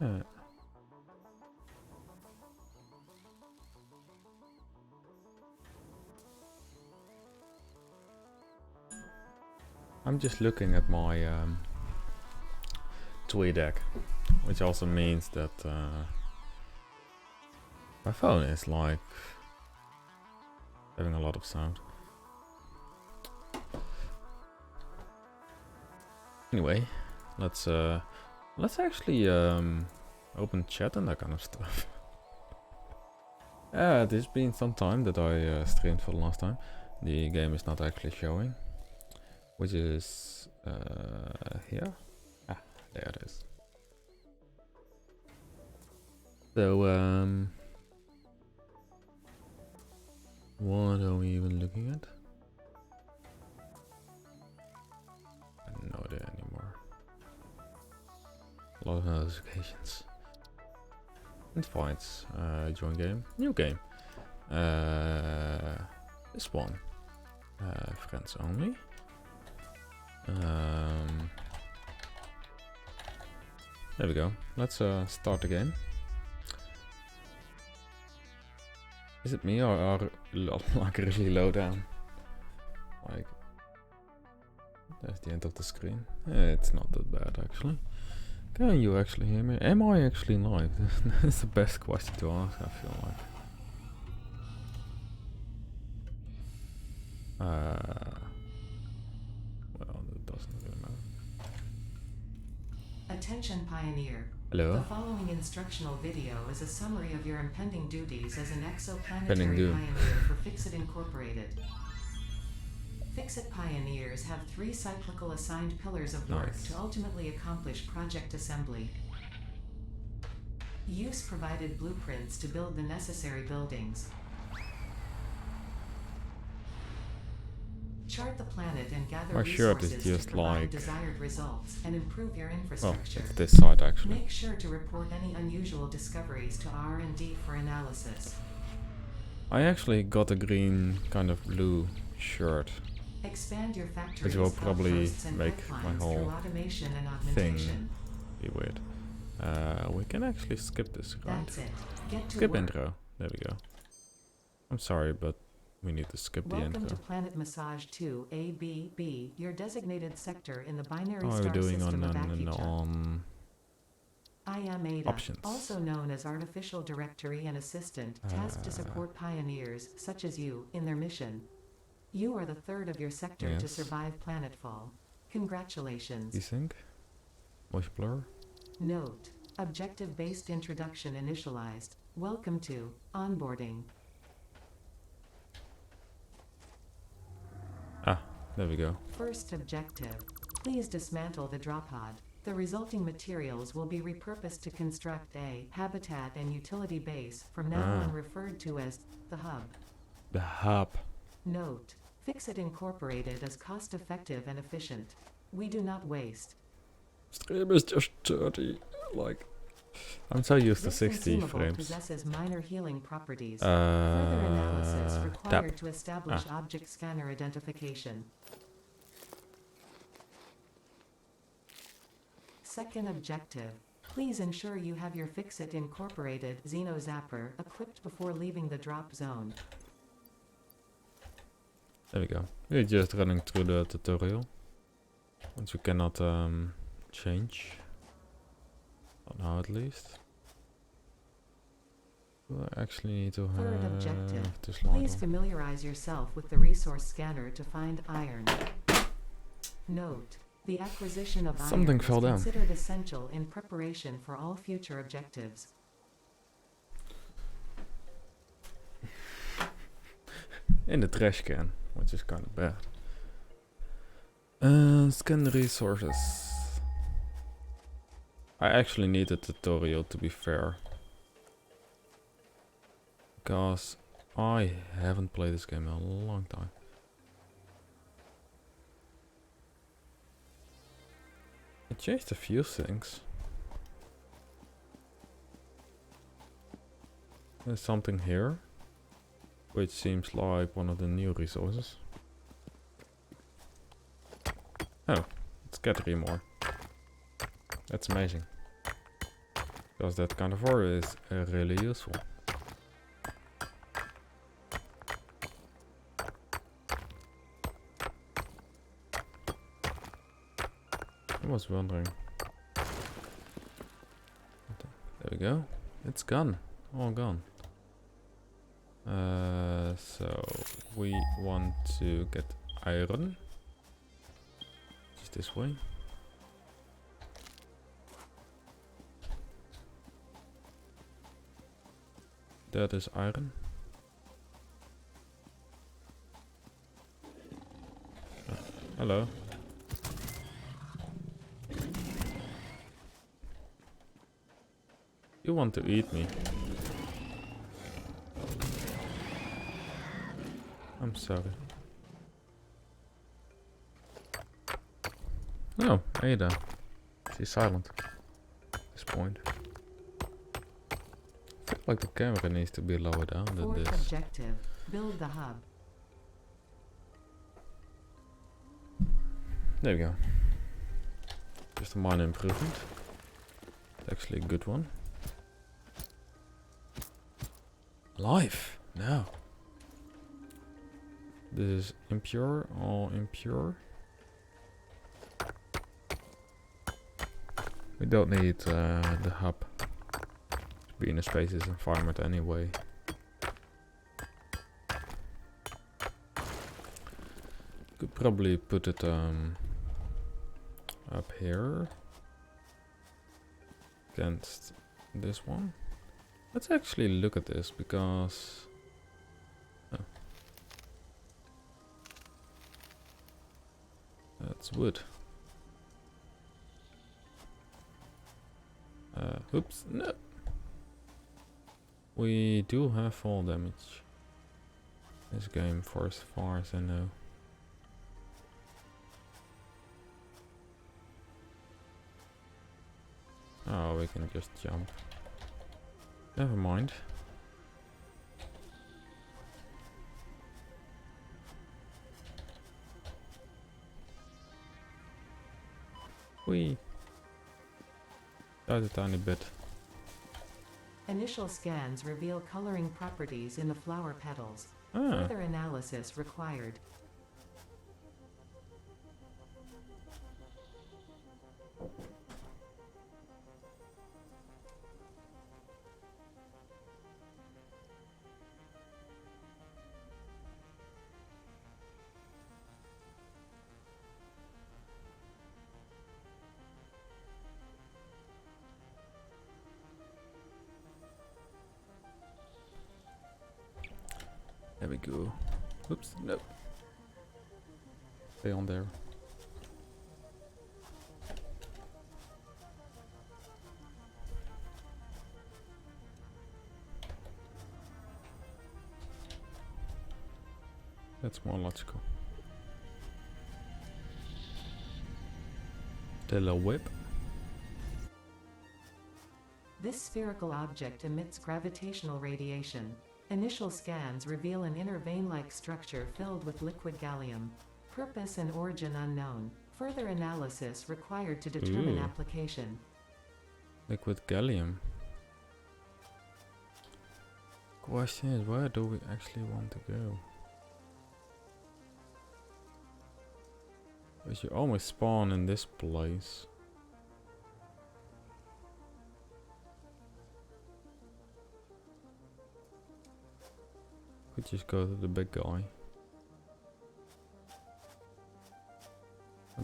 I'm just looking at my TweeDeck, which also means that my phone is like having a lot of sound. Anyway, let's actually open chat and that kind of stuff. It's been some time that I streamed for the last time. The game is not actually showing, which is here. Ah, there it is. So what are we even looking at? I have no idea anymore. A lot of notifications. Invites, join game, new game. This one, friends only. There we go. Let's start the game. Is it me or like really low down? Like there's the end of the screen. It's not that bad actually. Can you actually hear me? Am I actually live? That's the best question to ask, I feel like. Well, that doesn't really matter. Attention Pioneer. Hello? The following instructional video is a summary of your impending duties as an exoplanetary pioneer for Fixit Incorporated. Fixit Pioneers have 3 cyclical assigned pillars of work to ultimately accomplish project assembly. Use provided blueprints to build the necessary buildings. Chart the planet and gather resources to provide desired results and improve your infrastructure. Well, it's this side actually. Make sure to report any unusual discoveries to R&D for analysis. I actually got a green kind of blue shirt. Expand your factories, which will probably make my whole automation and thing augmentation. be weird. We can actually skip this, right? That's it. Get to Skip work. intro. There we go. I'm sorry, but we need to skip the Welcome intro. to Planet Massage 2 ABB, your designated sector in the binary How are we star doing system of on Accucha. I am Ada, options? also known as Artificial Directory and Assistant, tasked to support pioneers, such as you, in their mission. You are the 3rd of your sector to survive planetfall. Congratulations. Desync? Voice blur? Note: objective-based introduction initialized. Welcome to onboarding. Ah, there we go. First objective: please dismantle the drop pod. The resulting materials will be repurposed to construct a habitat and utility base, from now on referred to as the hub. The hub. Note: Fixit Incorporated is cost-effective and efficient. We do not waste. Stream is just 30. Like, I'm so used to 60 frames. Possesses minor healing properties. Further analysis required tap. to establish object scanner identification. Second objective: please ensure you have your Fixit Incorporated Xeno Zapper equipped before leaving the drop zone. There we go. We're just running through the tutorial. Once we cannot change. Not now at least. Do I actually need to Third objective: to slide please on? familiarize yourself with the resource scanner to find iron. Note: the acquisition of Something iron fell is down. considered essential in preparation for all future objectives. In the trash can, which is kind of bad. Scan the resources. I actually need a tutorial, to be fair, because I haven't played this game in a long time. I changed a few things. There's something here, which seems like one of the new resources. Oh, it's get 3 more. That's amazing. Because that kind of ore is really useful. I was wondering. There we go. It's gone. All gone. So we want to get iron. Just this way. That is iron. Hello. You want to eat me? I'm sorry. Oh, Ada. She's silent at this point. I feel like the camera needs to be lower down than Fourth this. objective, build the hub. There we go. Just a minor improvement. Actually a good one. Life! No. This is impure, all impure. We don't need the hub to be in a spaces environment anyway. Could probably put it up here against this one. Let's actually look at this because that's wood. Oops, no. We do have fall damage this game for as far as I know. Oh, we can just jump. Never mind. We died a tiny bit. Initial scans reveal coloring properties in the flower petals. Ah, Further analysis required. there we go. Oops, no. Stay on there. That's more logical. Tele whip. This spherical object emits gravitational radiation. Initial scans reveal an inner vein-like structure filled with liquid gallium. Purpose and origin unknown. Further analysis required to determine Ooh. application. Liquid gallium. Question is, where do we actually want to go? Because you always spawn in this place. Could just go to the big guy.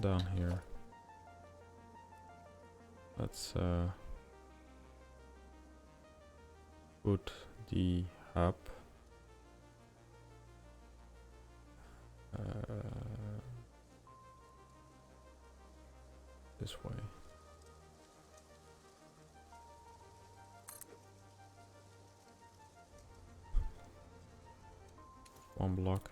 Down here. Let's put the hub this way. One block.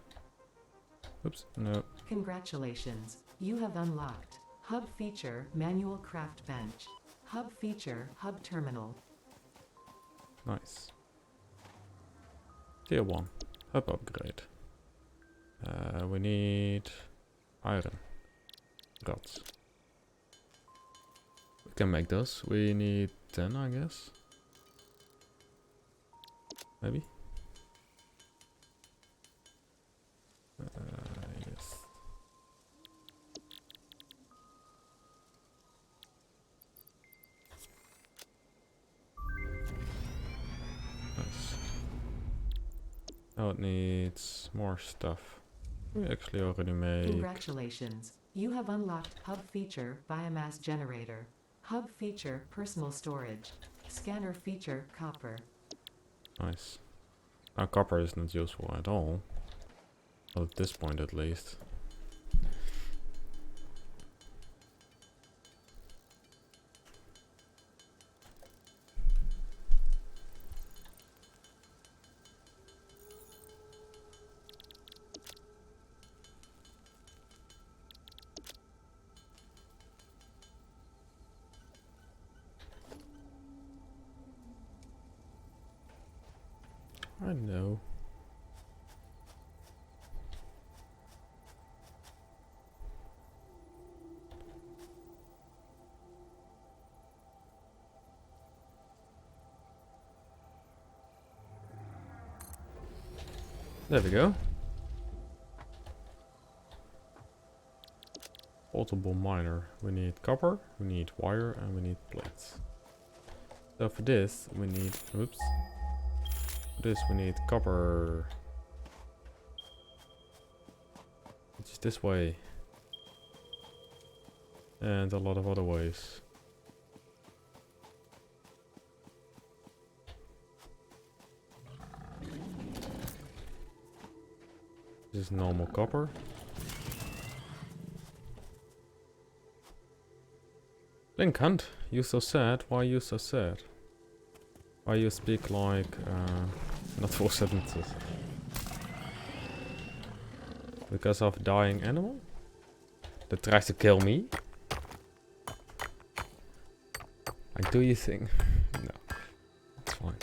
Oops, no. Congratulations, you have unlocked Hub Feature Manual Craft Bench. Hub Feature Hub Terminal. Nice. Tier 1. Hub upgrade. We need iron rods. We can make those. We need 10, I guess. Maybe. Yes. Nice. Now it needs more stuff. We actually already made. Congratulations. You have unlocked Hub Feature Biomass Generator. Hub Feature Personal Storage. Scanner Feature Copper. Nice. Now copper is not useful at all. Not at this point at least. I know. There we go. Portable miner. We need copper, we need wire, and we need plates. So for this, we need. Oops. For this, we need copper. Which is this way. And a lot of other ways. This is normal copper. Link Hunt, you so sad? Why are you so sad? Why you speak like not 4 sentences? Because of dying animal that tries to kill me? Like, do you think? No, it's fine.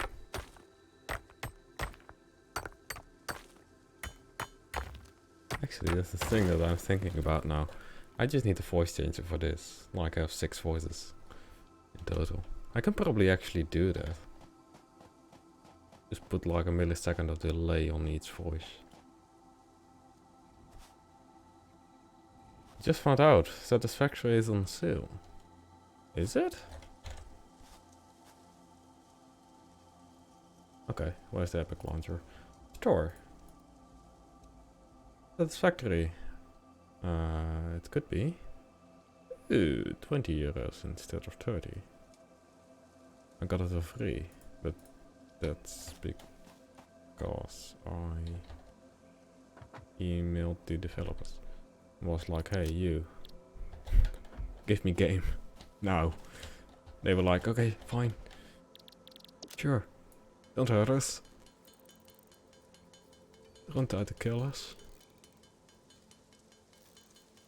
Actually, that's the thing that I'm thinking about now. I just need a voice changer for this. Like, I have 6 voices in total. I can probably actually do that. Just put like a millisecond of delay on each voice. Just found out Satisfactory is on sale. Is it? Okay, where's the Epic Launcher? Store. Satisfactory. It could be. Ooh, 20 euros instead of 30. I got it for free, but that's because I emailed the developers. Was like, hey, you, give me game now. They were like, okay, fine, sure, don't hurt us, don't try to kill us.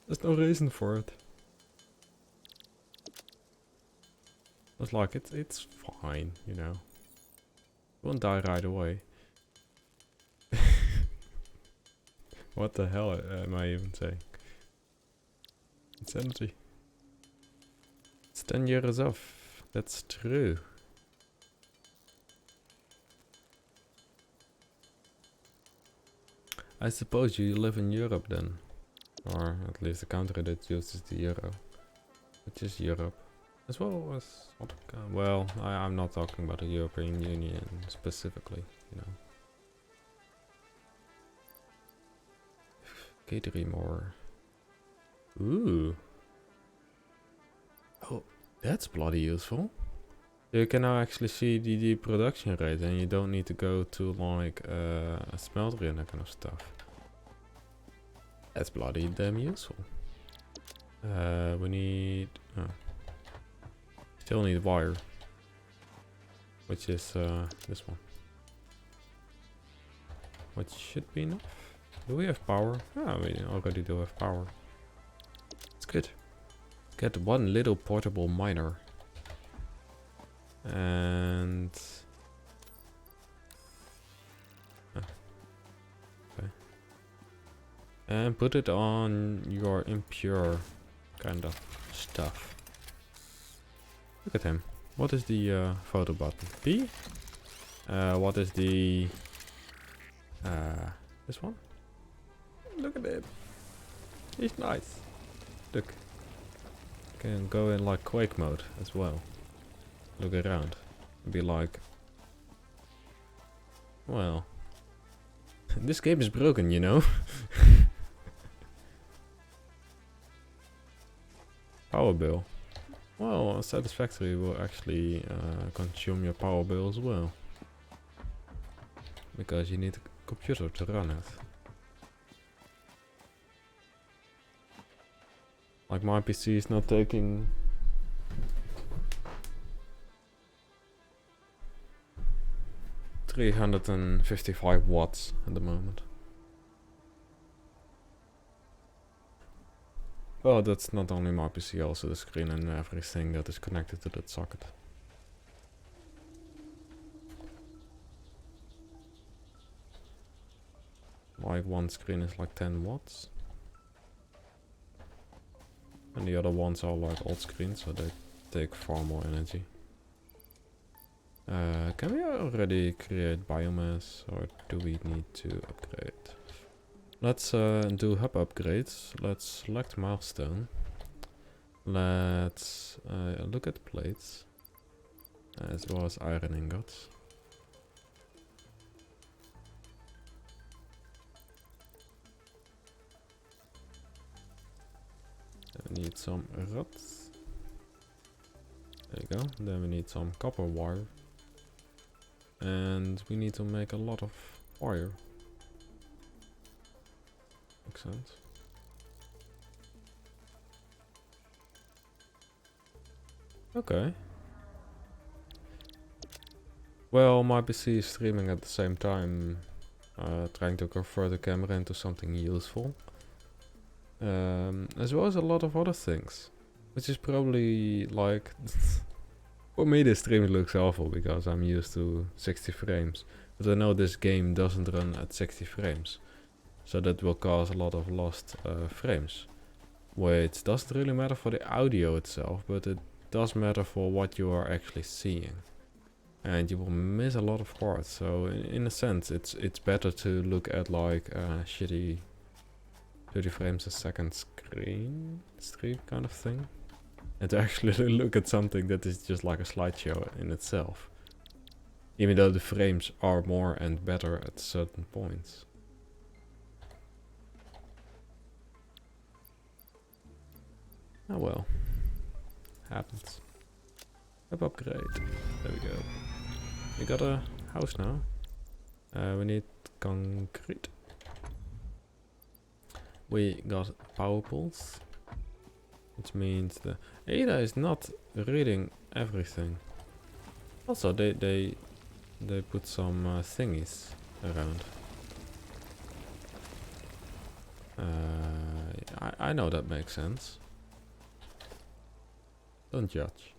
There's no reason for it. I was like, it's fine, you know. Won't die right away. What the hell am I even saying? Insanity. It's 10 euros off. That's true. I suppose you live in Europe then. Or at least a country that uses the euro. Which is Europe. As well as... well, I'm not talking about the European Union specifically, you know. K3 more. Ooh. Oh, that's bloody useful. You can now actually see the production rate and you don't need to go to like a smelter and that kind of stuff. That's bloody damn useful. We need... still need wire. Which is this one. Which should be enough. Do we have power? Ah, we already do have power. It's good. Get one little portable miner. And... okay. And put it on your impure kind of stuff. Look at him. What is the photo button? P? What is the... this one? Look at it. He's nice. Look. Can go in like Quake mode as well. Look around. And be like... Well... this game is broken, you know? Power bill. Well, Satisfactory will actually consume your power bill as well. Because you need a computer to run it. Like my PC is not taking... $355 watts at the moment. Well, that's not only my PC, also the screen and everything that is connected to that socket. Like one screen is like 10 watts. And the other ones are like old screens, so they take far more energy. Can we already create biomass, or do we need to upgrade? Let's do hub upgrades. Let's select milestone. Let's look at plates, as well as iron ingots. We need some rods. There you go. Then we need some copper wire. And we need to make a lot of wire. Makes sense. Okay. Well, my PC is streaming at the same time, trying to convert the camera into something useful. As well as a lot of other things. Which is probably like... For me this stream looks awful because I'm used to 60 frames. But I know this game doesn't run at 60 frames. So that will cause a lot of lost frames. Which doesn't really matter for the audio itself, but it does matter for what you are actually seeing. And you will miss a lot of parts. So in a sense it's better to look at like a shitty 30 frames a second stream kind of thing. And to actually look at something that is just like a slideshow in itself. Even though the frames are more and better at certain points. Oh well. Happens. Upgrade. There we go. We got a house now. We need concrete. We got power poles. Which means the Ada is not reading everything. Also, they put some thingies around. I know that makes sense. Don't judge.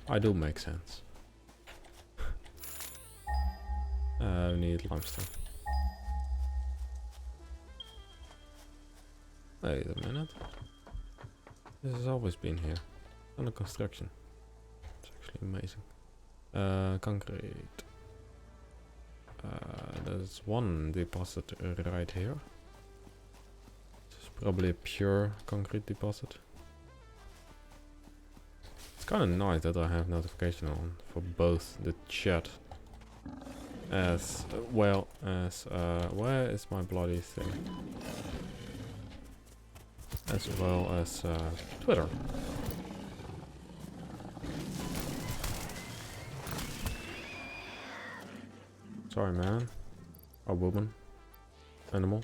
I do make sense. We need limestone. Wait a minute. This has always been here. Under construction. It's actually amazing. Concrete. There's one deposit right here. It's probably a pure concrete deposit. It's kind of nice that I have notification on for both the chat as well as where is my bloody thing? As well as Twitter. Sorry, man. Or woman. Animal.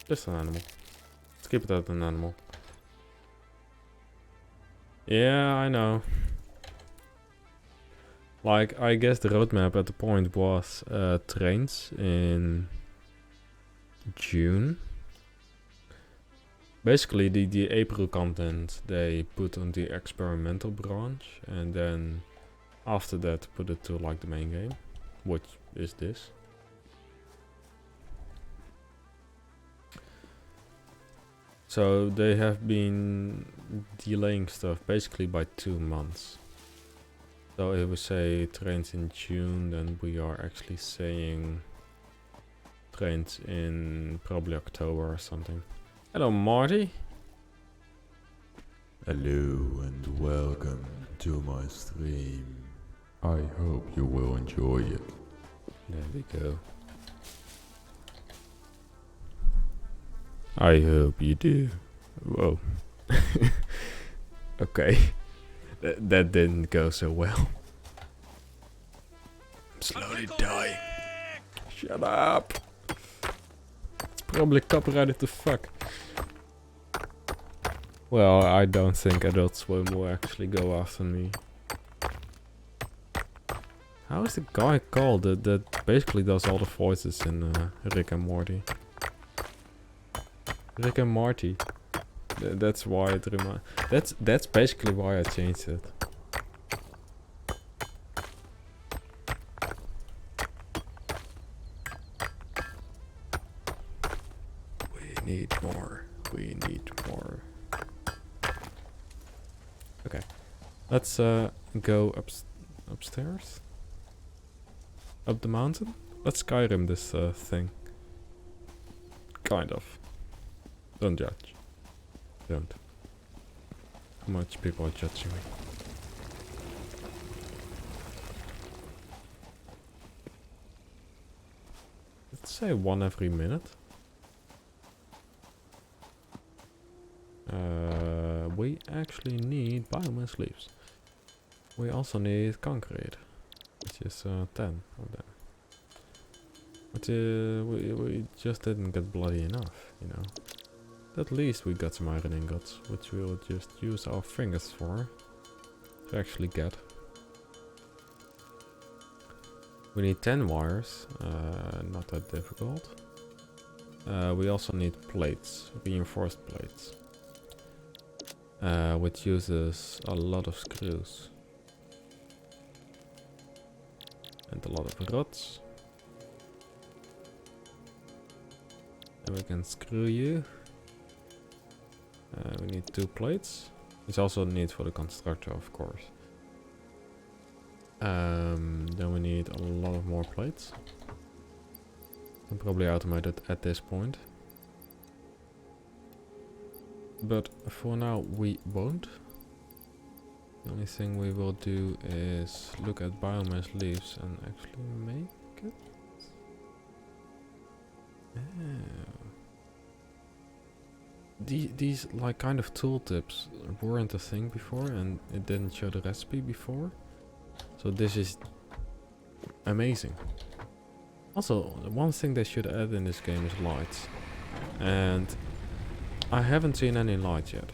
Just an animal. Let's keep it as an animal. Yeah, I know. Like, I guess the roadmap at the point was trains in June. Basically, the April content they put on the experimental branch, and then after that put it to like the main game, which is this. So they have been delaying stuff basically by 2 months. So if we say trains in June, then we are actually saying trains in probably October or something. Hello, Marty. Hello and welcome to my stream. I hope you will enjoy it. There we go. I hope you do. Whoa. Okay. That didn't go so well. I'm slowly dying. Shut up. It's probably copyrighted to fuck. Well, I don't think Adult Swim will actually go after me. How is the guy called that basically does all the voices in Rick and Morty? Rick and Morty. That's why it that's basically why I changed it. We need more. We need more. Okay. Let's go upstairs. Up the mountain? Let's Skyrim this thing. Kind of. Don't judge. Don't. How much people are judging me. Let's say 1 every minute. We actually need biomass leaves. We also need concrete, which is 10 of them. But we just didn't get bloody enough, you know. At least we got some iron ingots, which we'll just use our fingers for to actually get. We need 10 wires, not that difficult. We also need plates, reinforced plates, which uses a lot of screws and a lot of rods. And we can screw you. We need 2 plates. It's also a need for the constructor, of course. Then we need a lot of more plates. And probably automate it at this point. But for now we won't. The only thing we will do is look at biomass leaves and actually make it. These like kind of tooltips weren't a thing before, and it didn't show the recipe before. So this is amazing. Also, one thing they should add in this game is lights. And I haven't seen any lights yet.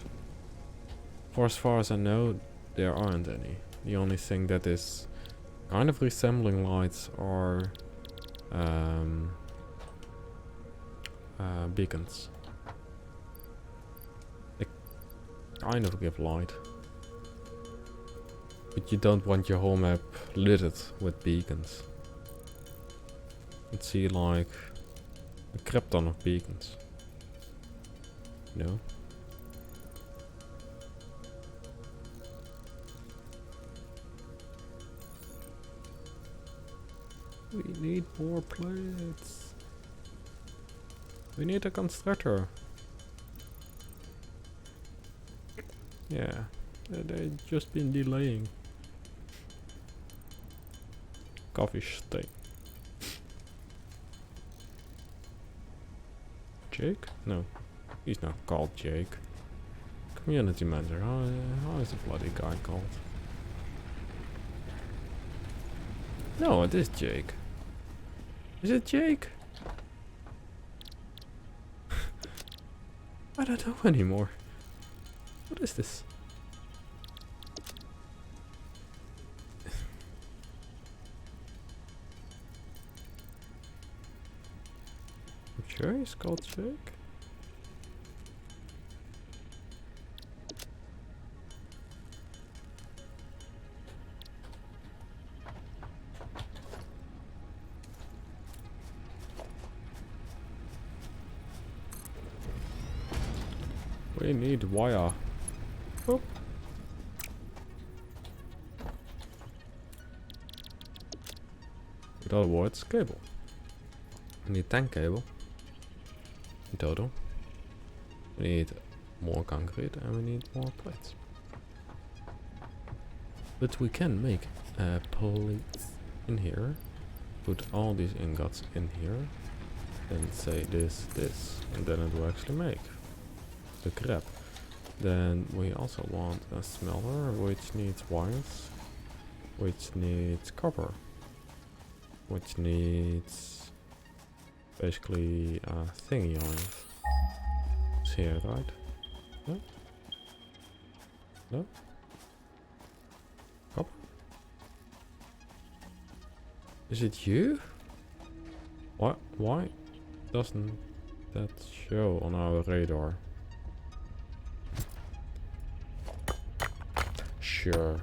For as far as I know, there aren't any. The only thing that is kind of resembling lights are beacons. They kind of give light. But you don't want your whole map littered with beacons. You'd see like a crap ton of beacons. No? We need more plates. We need a constructor. Yeah, they've just been delaying. Coffee steak. Jake? No, he's not called Jake. Community manager. How is the bloody guy called? No, it is Jake. Is it Jake? I don't know anymore. What is this? I'm sure he's called Jake. We need wire. Boop. In other words, cable. We need 10 cable in total. We need more concrete and we need more plates. But we can make plates in here. Put all these ingots in here. And say this, and then it will actually make the crap. Then we also want a smelter which needs wires, which needs copper, which needs basically a thingy on it. It's here, right? No? No? Copper? Is it you? What? Why doesn't that show on our radar? Sure.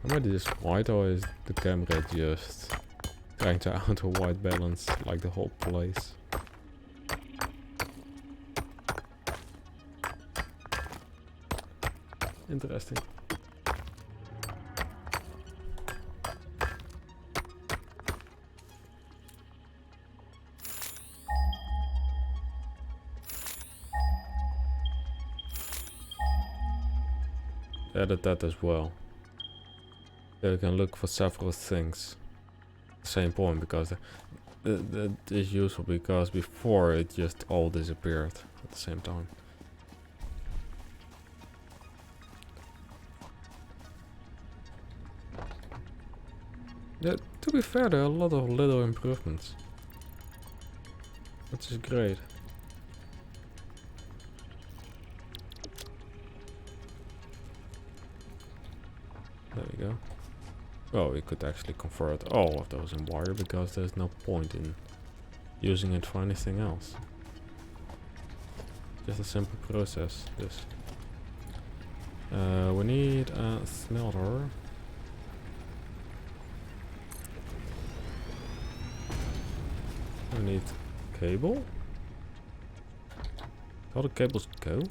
Am I just white or is the camera just trying to auto white balance like the whole place? Interesting. Edit that as well. There you can look for several things. Same point, because that is useful because before it just all disappeared at the same time. Yeah, to be fair, there are a lot of little improvements, which is great. There we go. Well, we could actually convert all of those in wire because there's no point in using it for anything else. Just a simple process, this. We need a smelter. We need cable. All the cables go.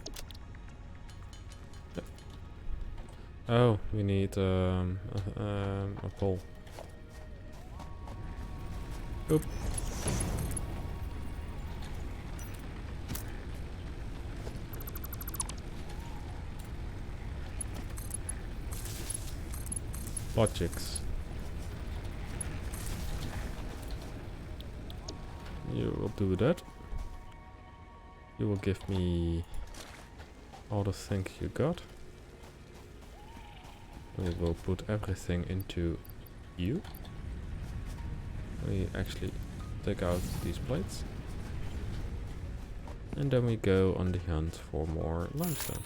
Oh, we need a pole. Oop. Logics. You will do that. You will give me all the things you got. We will put everything into you. We actually take out these plates. And then we go on the hunt for more limestone.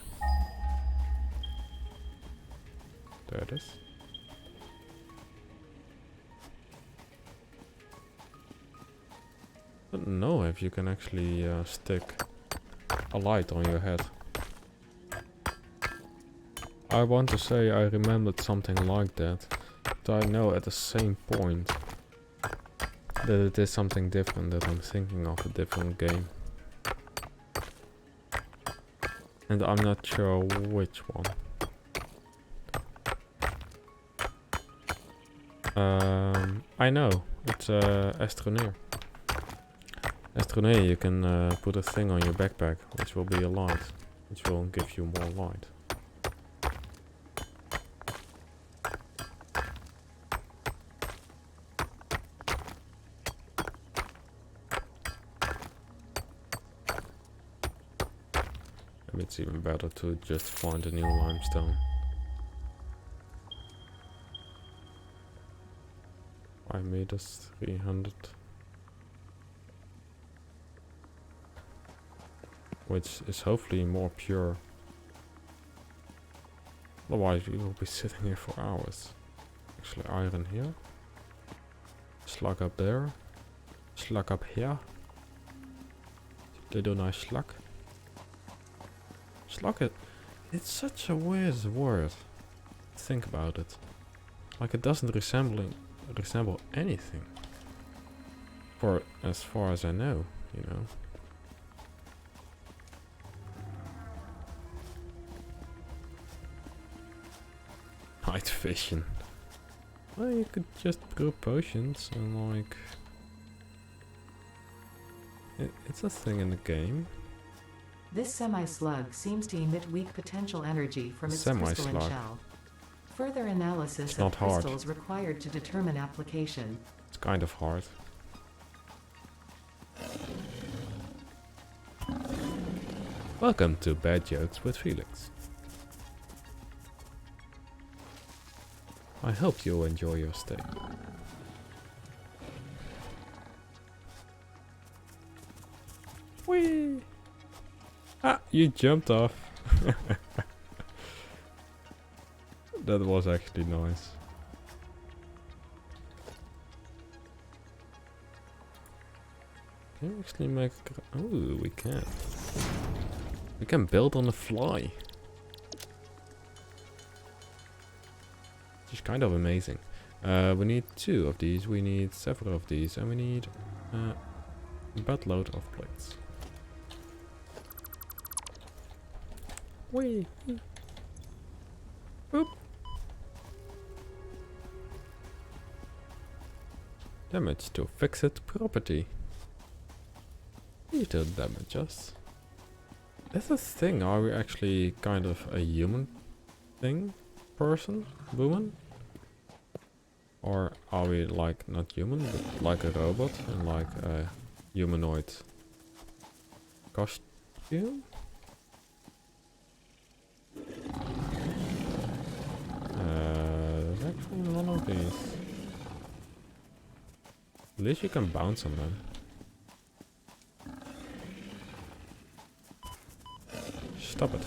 There it is. I don't know if you can actually stick a light on your head. I want to say I remembered something like that, but I know at the same point that it is something different, that I'm thinking of a different game. And I'm not sure which one. I know, it's Astroneer. Astroneer, you can put a thing on your backpack, which will be a light, which will give you more light. Maybe it's even better to just find a new limestone. 5 meters, 300. Which is hopefully more pure. Otherwise we will be sitting here for hours. Actually iron here. Slug up there. Slug up here. Little nice slug. Slug it. It's such a weird word. Think about it. Like it doesn't resemble anything. For as far as I know, you know. Night vision. Well, you could just brew potions and like... It's a thing in the game. This semi-slug seems to emit weak potential energy from its crystalline Semi-slug. shell. Further analysis It's of not hard. crystals required to determine application. It's kind of hard. Welcome to Bad Jokes with Felix. I hope you'll enjoy your stay. Whee! Ah, you jumped off. That was actually nice. Can you actually make... Ooh, we can. We can build on the fly. Which is kind of amazing. We need 2 of these, we need several of these, and we need a buttload of plates. Whee! Boop! Damage to fixed property. You don't damage us. Is this thing, are we actually kind of a human thing? Person? Woman? Or are we like not human, but like a robot and like a humanoid costume? There's actually none of these. At least you can bounce on them. Stop it.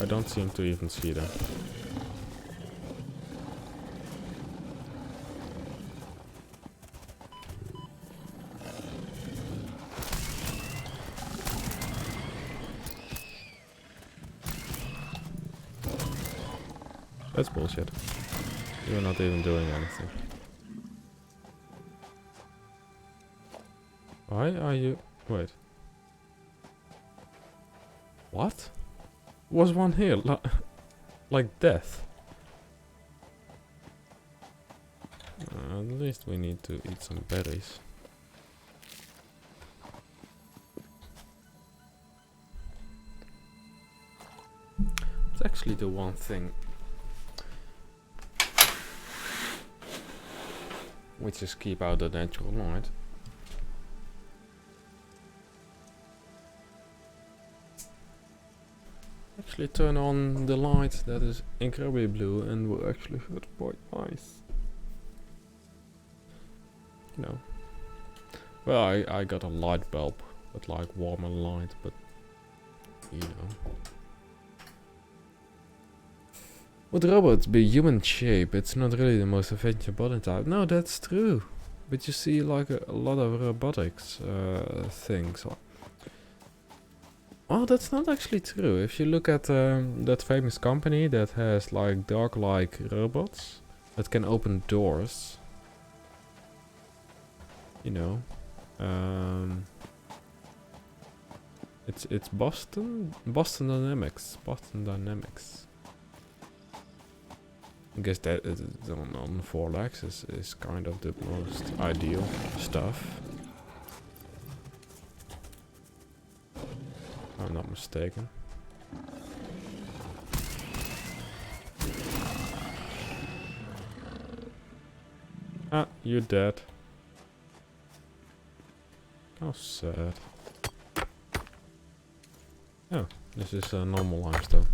I don't seem to even see them. That's bullshit. You're not even doing anything. Why are you... Wait. What? Was one here? Like death? At least we need to eat some berries. It's actually the one thing which is keep out the natural light. Actually turn on the light that is incredibly blue and will actually hurt my eyes. You know. Well, I got a light bulb with like warmer light, but you know. Would robots be human shape? It's not really the most efficient body type. No, that's true. But you see like a lot of robotics things. Well, that's not actually true. If you look at that famous company that has like dog-like robots that can open doors. You know. It's Boston Dynamics. I guess that on 4 legs is kind of the most ideal stuff. If I'm not mistaken. Ah, you're dead. How sad. Oh, this is a normal limestone.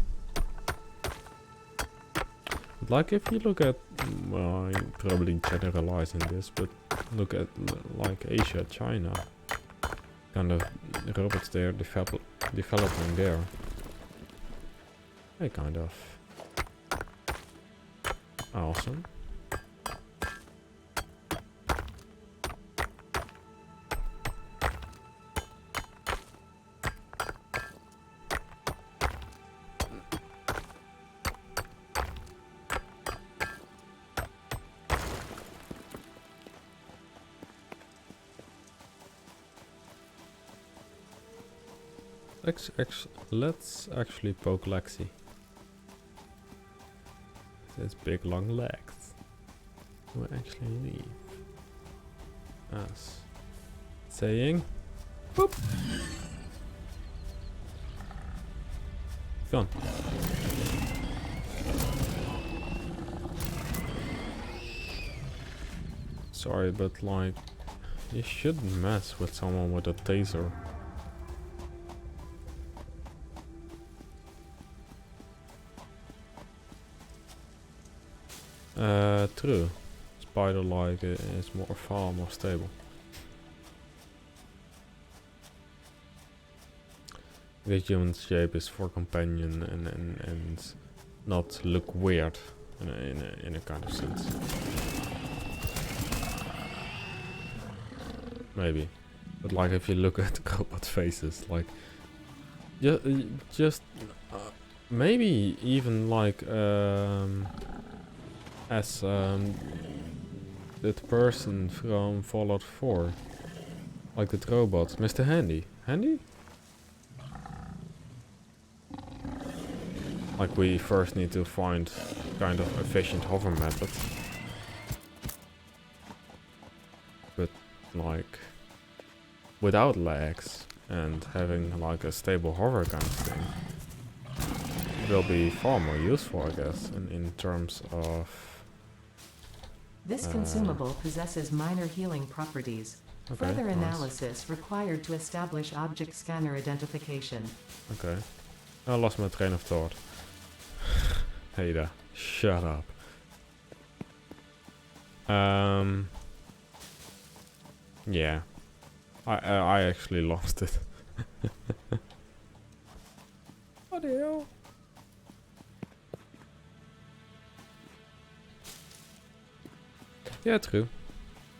Like if you look at, well, I'm probably generalizing this, but look at like Asia, China, kind of robots they're developing there. They kind of awesome. let's actually poke Lexi. His big long legs will actually leave us saying boop. Gone. Sorry, but like, you shouldn't mess with someone with a taser. True. Spider-like is far more stable. The human shape is for companion and not look weird in a kind of sense. Maybe, but like if you look at robot faces, like just maybe even like as that person from Fallout 4, like that robot, Mr. Handy. Handy? Like we first need to find kind of efficient hover method. But like without legs and having like a stable hover kind of thing will be far more useful, I guess, in terms of... This consumable possesses minor healing properties. Okay, Further nice. analysis required to establish object scanner identification. Okay. I lost my train of thought. Hey there. Shut up. Yeah. I actually lost it. What the hell? Yeah, true.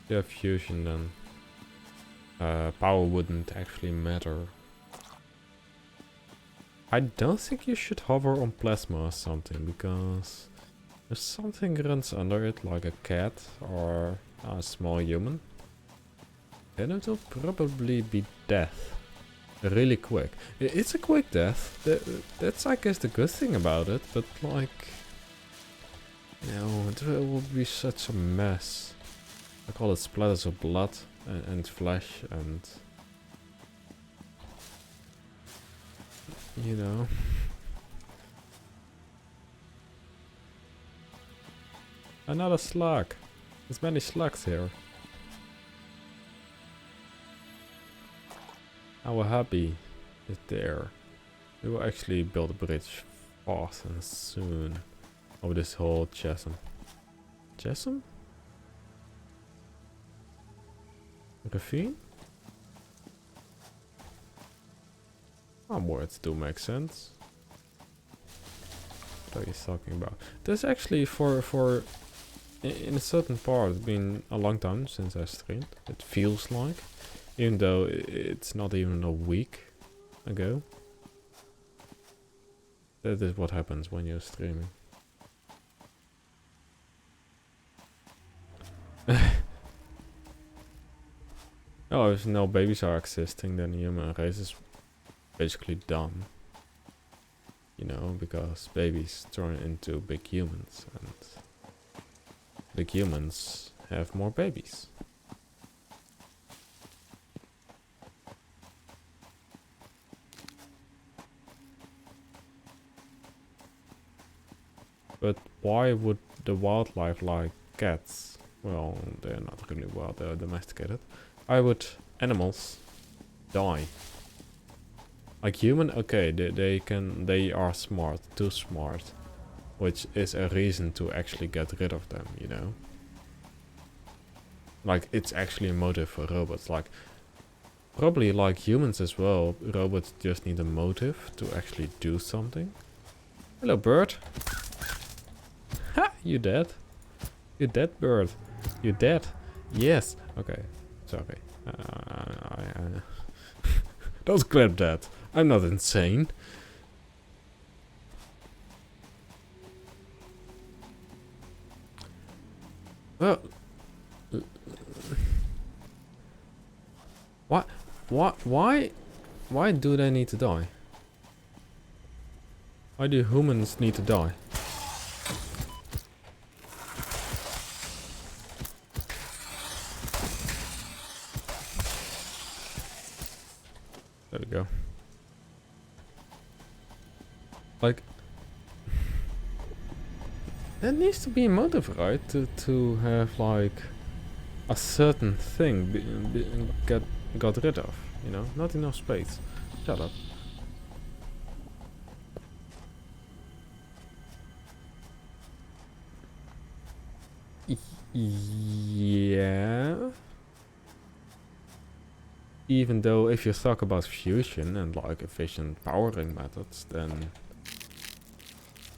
If you have fusion, then power wouldn't actually matter. I don't think you should hover on plasma or something, because if something runs under it, like a cat or a small human, then it will probably be death. Really quick. It's a quick death. That's, I guess, the good thing about it, but like... No, it will be such a mess. I call it splatters of blood and flesh and... You know. Another slug. There's many slugs here. Our hubby is there. We will actually build a bridge fast and soon over this whole chasm. Chasm? Ravine? Some words do make sense. What are you talking about? There's actually for in a certain part, it's been a long time since I streamed. It feels like, even though it's not even a week ago. That is what happens when you're streaming. Oh, if no babies are existing, then the human race is basically done. You know, because babies turn into big humans, and big humans have more babies. But why would the wildlife like cats, well, they're not really wild, they're domesticated. Why would animals die? Like human, okay, they are smart, too smart, which is a reason to actually get rid of them, you know? Like, it's actually a motive for robots. Like, probably like humans as well, robots just need a motive to actually do something. Hello, bird. Ha! You dead? You dead, bird? You dead? Yes. Okay. Sorry. Don't grab that. I'm not insane. Well, why do they need to die? Why do humans need to die? There we go. Like, there needs to be a motive, right? To have like a certain thing got rid of, you know? Not enough space. Shut up. Yeah. Even though if you talk about fusion and like efficient powering methods, then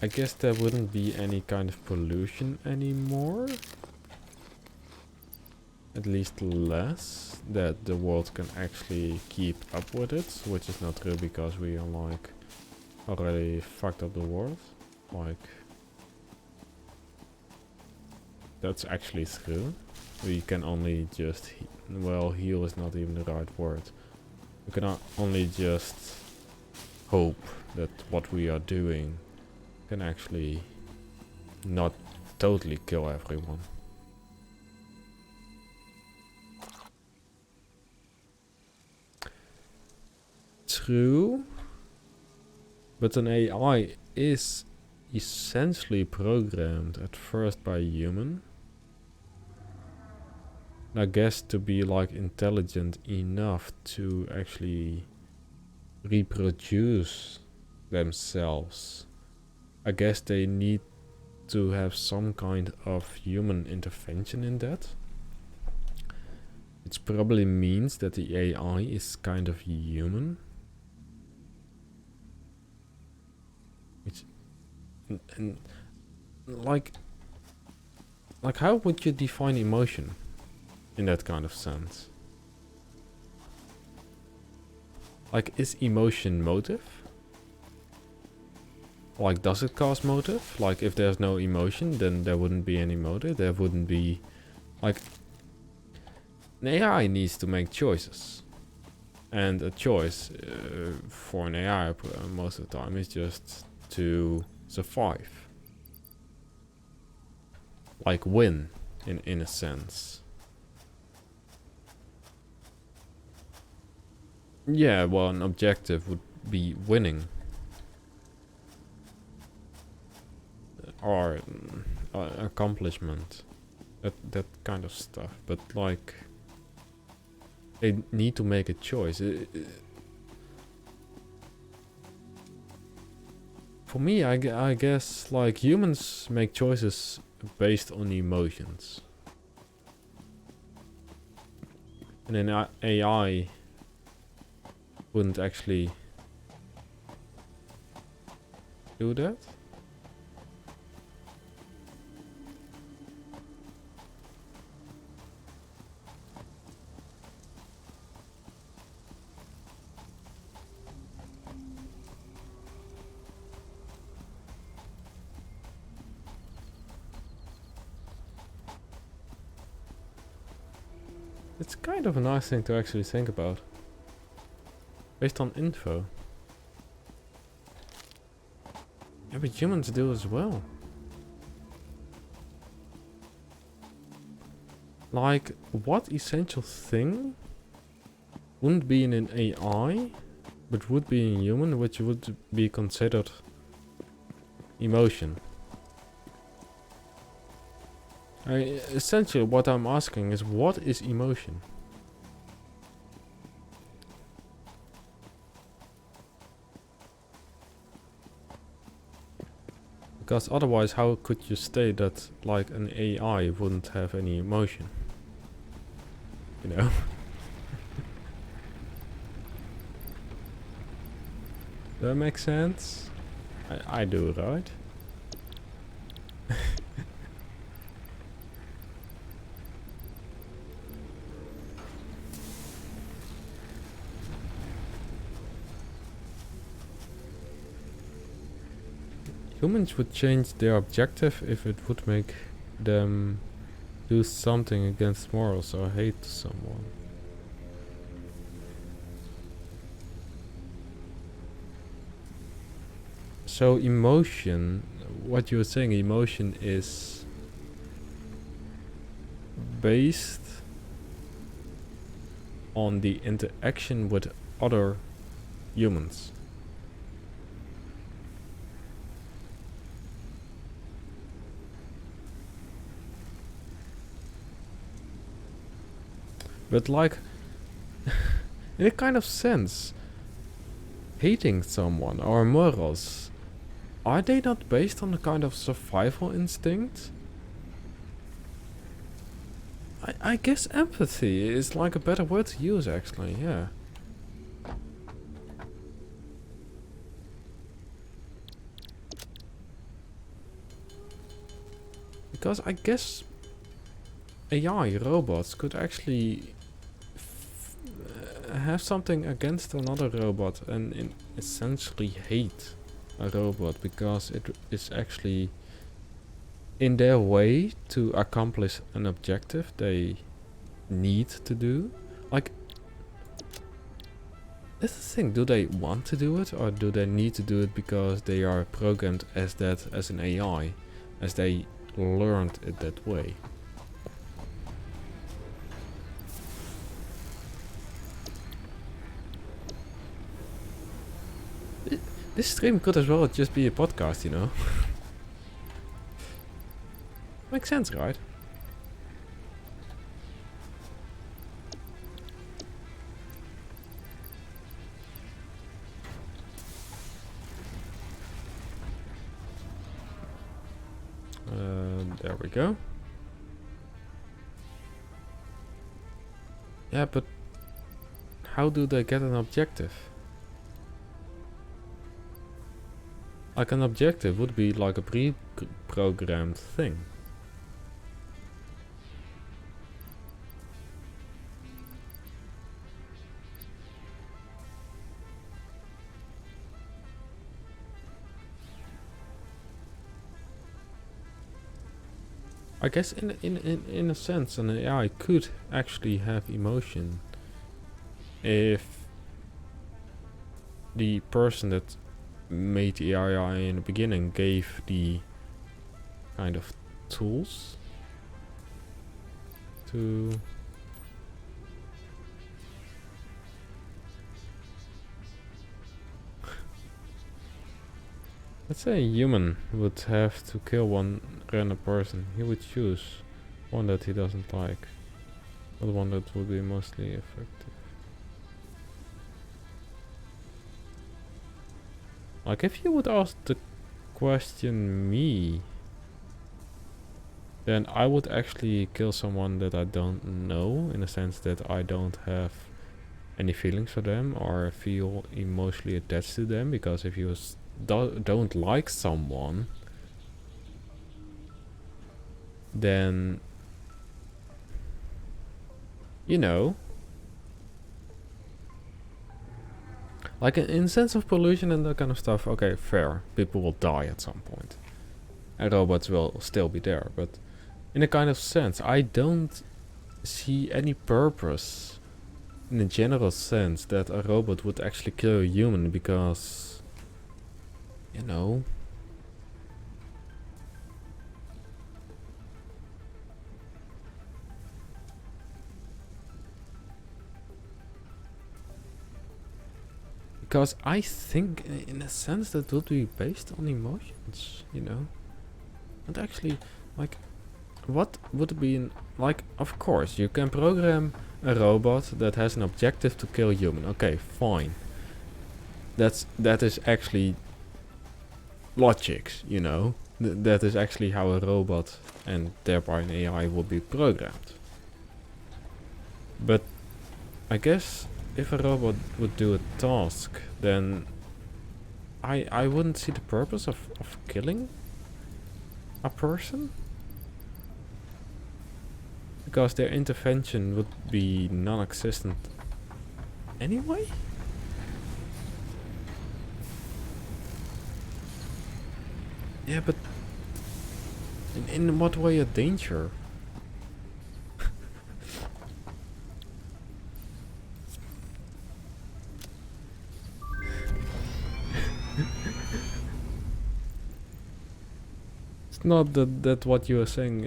I guess there wouldn't be any kind of pollution anymore. At least less, that the world can actually keep up with it, which is not true because we are like already fucked up the world. Like, that's actually true. We can only just, well, heal is not even the right word. We can only just hope that what we are doing can actually not totally kill everyone. True, but an AI is essentially programmed at first by a human. I guess to be like intelligent enough to actually reproduce themselves. I guess they need to have some kind of human intervention in that. Which probably means that the AI is kind of human. Which and like how would you define emotion in that kind of sense? Like, is emotion motive? Like, does it cause motive? Like, if there's no emotion, then there wouldn't be any motive. There wouldn't be, like, an AI needs to make choices. And a choice for an AI most of the time is just to survive. Like, win, in a sense. Yeah, well, an objective would be winning. Or accomplishment. That kind of stuff. But like, they need to make a choice. For me, I guess like humans make choices based on emotions. And an AI wouldn't actually do that. It's kind of a nice thing to actually think about. Based on info. Yeah, but humans do as well. Like, what essential thing wouldn't be in an AI, but would be in human, which would be considered emotion? Essentially, what I'm asking is, what is emotion? Because otherwise, how could you state that, like, an AI wouldn't have any emotion? You know? That makes sense? I do, right? Humans would change their objective if it would make them do something against morals or hate someone. So emotion, what you were saying, emotion is based on the interaction with other humans. But like, in a kind of sense, hating someone or morals, are they not based on a kind of survival instinct? I guess empathy is like a better word to use actually, yeah. Because I guess AI robots could actually have something against another robot and essentially hate a robot because it is actually in their way to accomplish an objective they need to do. Like, that's the thing, do they want to do it or do they need to do it because they are programmed as that as an AI, as they learned it that way? This stream could as well just be a podcast, you know? Makes sense, right? There we go. Yeah, but how do they get an objective? Like, an objective would be like a pre-programmed thing. I guess in a sense an AI could actually have emotion if the person that made the AI in the beginning gave the kind of tools to let's say a human would have to kill one random person. He would choose one that he doesn't like, or the one that would be mostly effective. Like, if you would ask the question me, then I would actually kill someone that I don't know, in the sense that I don't have any feelings for them or feel emotionally attached to them, because if you don't like someone, then, you know, like in sense of pollution and that kind of stuff, okay, fair, people will die at some point and robots will still be there, but in a kind of sense I don't see any purpose in a general sense that a robot would actually kill a human, because, you know, because I think in a sense that would be based on emotions, you know. And actually, like, what would be like, of course you can program a robot that has an objective to kill a human. Okay, fine. That is actually logics, you know. That is actually how a robot and thereby an AI would be programmed. But I guess if a robot would do a task, then I wouldn't see the purpose of killing a person, because their intervention would be non-existent anyway. Yeah, but in what way a danger? It's not that what you are saying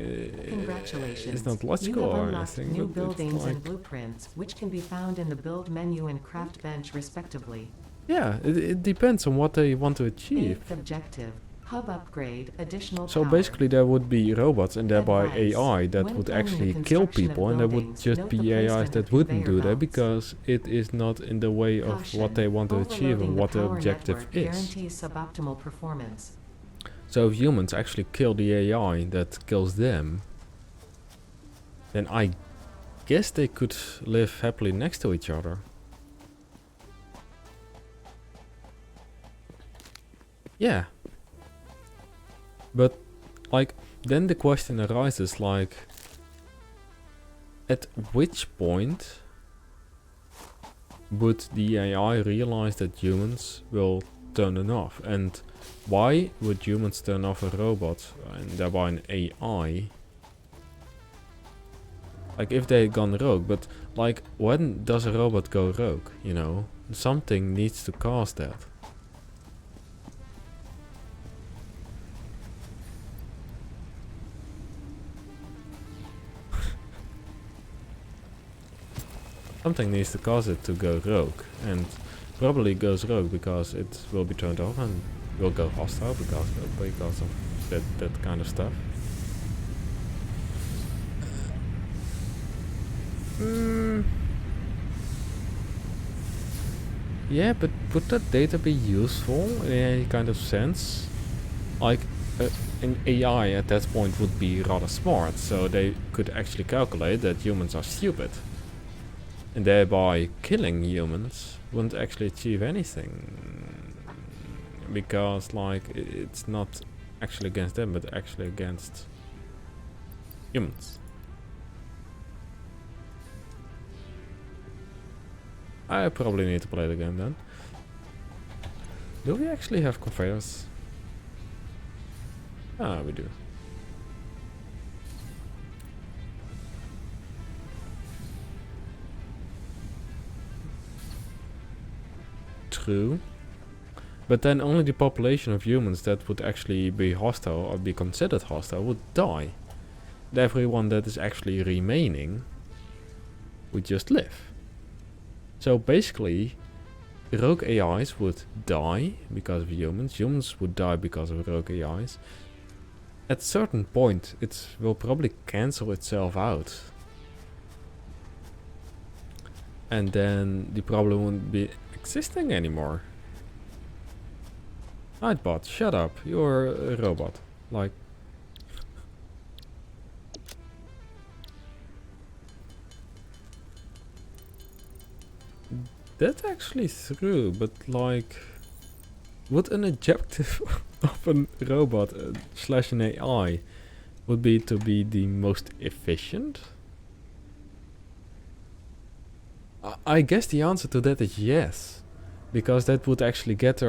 Congratulations. is not You logical have or unlocked anything, new but buildings it's like, and blueprints, which can be found in the build menu and craft bench respectively. yeah, it depends on what they want to achieve. 8th objective. Hub upgrade, additional So power. basically there would be robots and thereby Advice. AI that When would planning the actually kill construction of people, and there would buildings, just note be the AIs placement that of wouldn't conveyor do that belts. because it is not in the way of Caution. what they want to achieve and Overloading what the power objective network is. guarantees suboptimal performance. So if humans actually kill the AI that kills them, then I guess they could live happily next to each other. Yeah. But, like, then the question arises, like, at which point would the AI realize that humans will turn it off? And why would humans turn off a robot and thereby an AI? Like, if they had gone rogue, but, like, when does a robot go rogue, you know? Something needs to cause that. Something needs to cause it to go rogue, and probably goes rogue because it will be turned off and will go hostile because of that kind of stuff. Yeah, but would that data be useful in any kind of sense? Like, an AI at that point would be rather smart, so they could actually calculate that humans are stupid. And thereby killing humans wouldn't actually achieve anything. Because, like, it's not actually against them, but actually against humans. I probably need to play the game then. Do we actually have conveyors? Ah, we do. True. But then only the population of humans that would actually be hostile or be considered hostile would die. And everyone that is actually remaining would just live. So basically, rogue AIs would die because of humans. Humans would die because of rogue AIs. At a certain point, it will probably cancel itself out. And then the problem wouldn't be existing anymore. Nightbot, shut up. You're a robot. Like... That's actually true, but like... Would an objective of a robot slash an AI would be to be the most efficient? I guess the answer to that is yes. Because that would actually get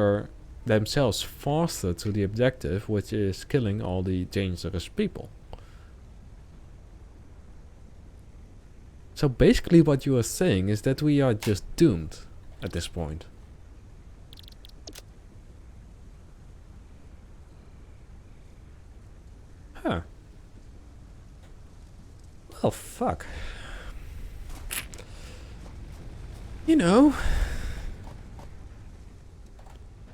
themselves faster to the objective, which is killing all the dangerous people. So basically what you are saying is that we are just doomed at this point. Huh. Well, fuck. You know,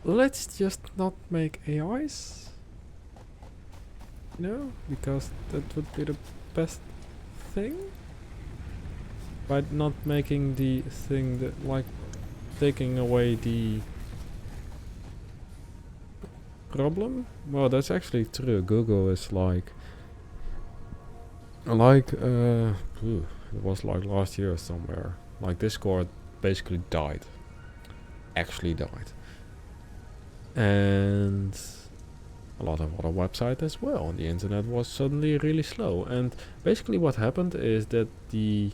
let's just not make AIs. You know, because that would be the best thing. By not making the thing that, like, taking away the problem. Well, that's actually true. Google is like, it was like last year somewhere. Like Discord basically died. Actually died. And a lot of other websites as well. The internet was suddenly really slow. And basically what happened is that the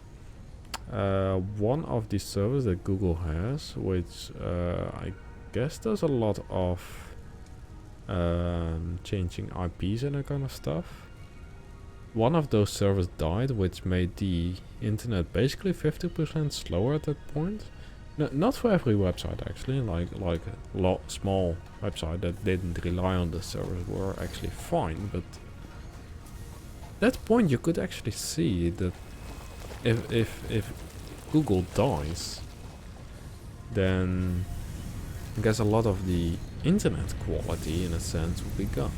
one of the servers that Google has, which I guess does a lot of changing IPs and that kind of stuff. One of those servers died, which made the internet basically 50% slower at that point. No, not for every website actually. Like a lot small website that didn't rely on the servers were actually fine. But at that point you could actually see that if Google dies, then I guess a lot of the internet quality in a sense would be gone.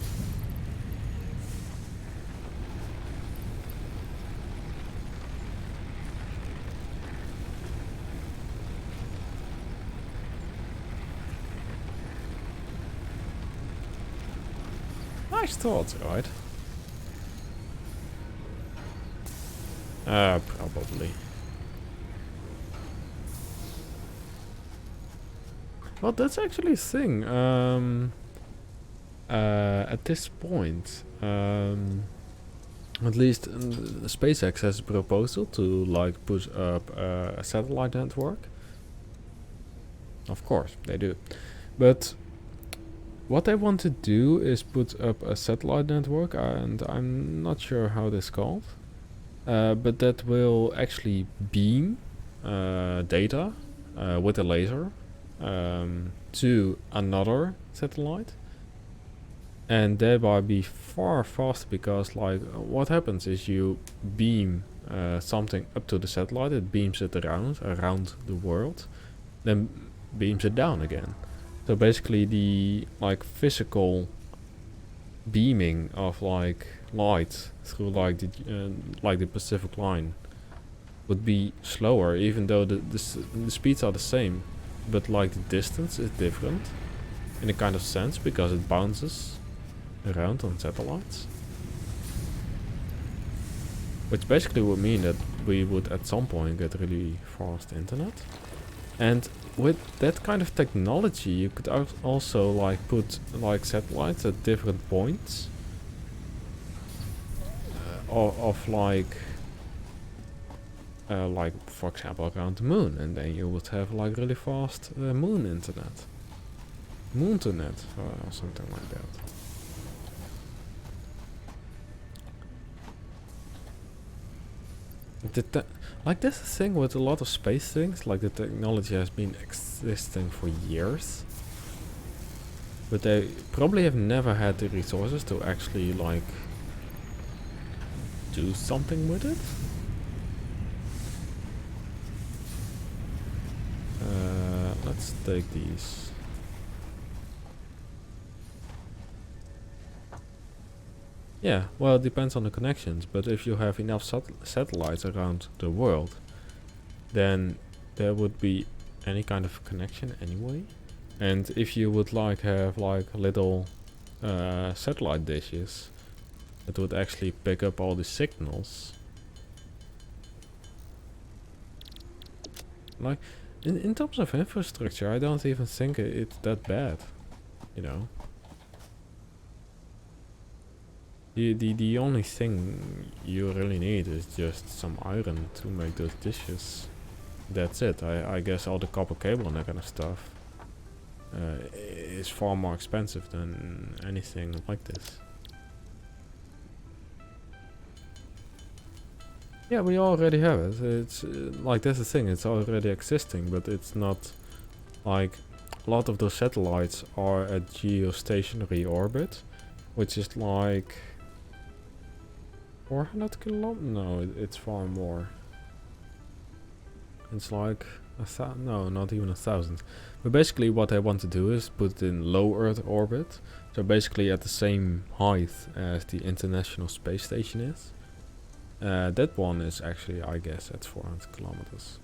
Nice thoughts, right? Probably. Well, that's actually a thing. At this point, at least SpaceX has a proposal to like push up a satellite network. Of course, they do. But what they want to do is put up a satellite network, and I'm not sure how this is called. But that will actually beam data with a laser to another satellite, and thereby be far faster, because like what happens is you beam something up to the satellite, it beams it around the world, then beams it down again. So basically the like physical beaming of like light through like the Pacific line would be slower, even though the speeds are the same, but like the distance is different in a kind of sense, because it bounces around on satellites, which basically would mean that we would at some point get really fast internet. And with that kind of technology you could also like put like satellites at different points of like for example around the moon, and then you would have like really fast moon internet, moonternet, or something like that. Like that's the thing with a lot of space things, like the technology has been existing for years, but they probably have never had the resources to actually like do something with it. Let's take these. Yeah, well, it depends on the connections, but if you have enough satellites around the world, then there would be any kind of connection anyway. And if you would like have like little satellite dishes that would actually pick up all the signals, like in terms of infrastructure, I don't even think it's that bad, you know. The only thing you really need is just some iron to make those dishes. That's it. I guess all the copper cable and that kind of stuff is far more expensive than anything like this. Yeah, we already have it. It's like that's the thing. It's already existing, but it's not like a lot of those satellites are at geostationary orbit, which is like 400 kilometers? No, it's far more. It's like no, not even 1,000. But basically what I want to do is put it in low Earth orbit. So basically at the same height as the International Space Station is. That one is actually, I guess, at 400 kilometers.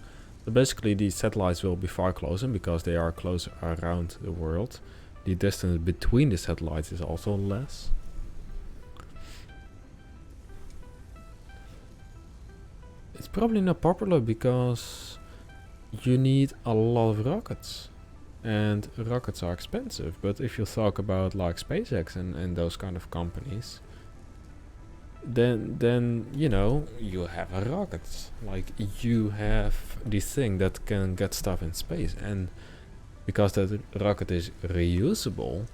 So basically these satellites will be far closer because they are closer around the world. The distance between the satellites is also less. It's probably not popular because you need a lot of rockets, and rockets are expensive. But if you talk about like SpaceX and those kind of companies, then you know you have a rocket, like you have this thing that can get stuff in space, and because that rocket is reusable,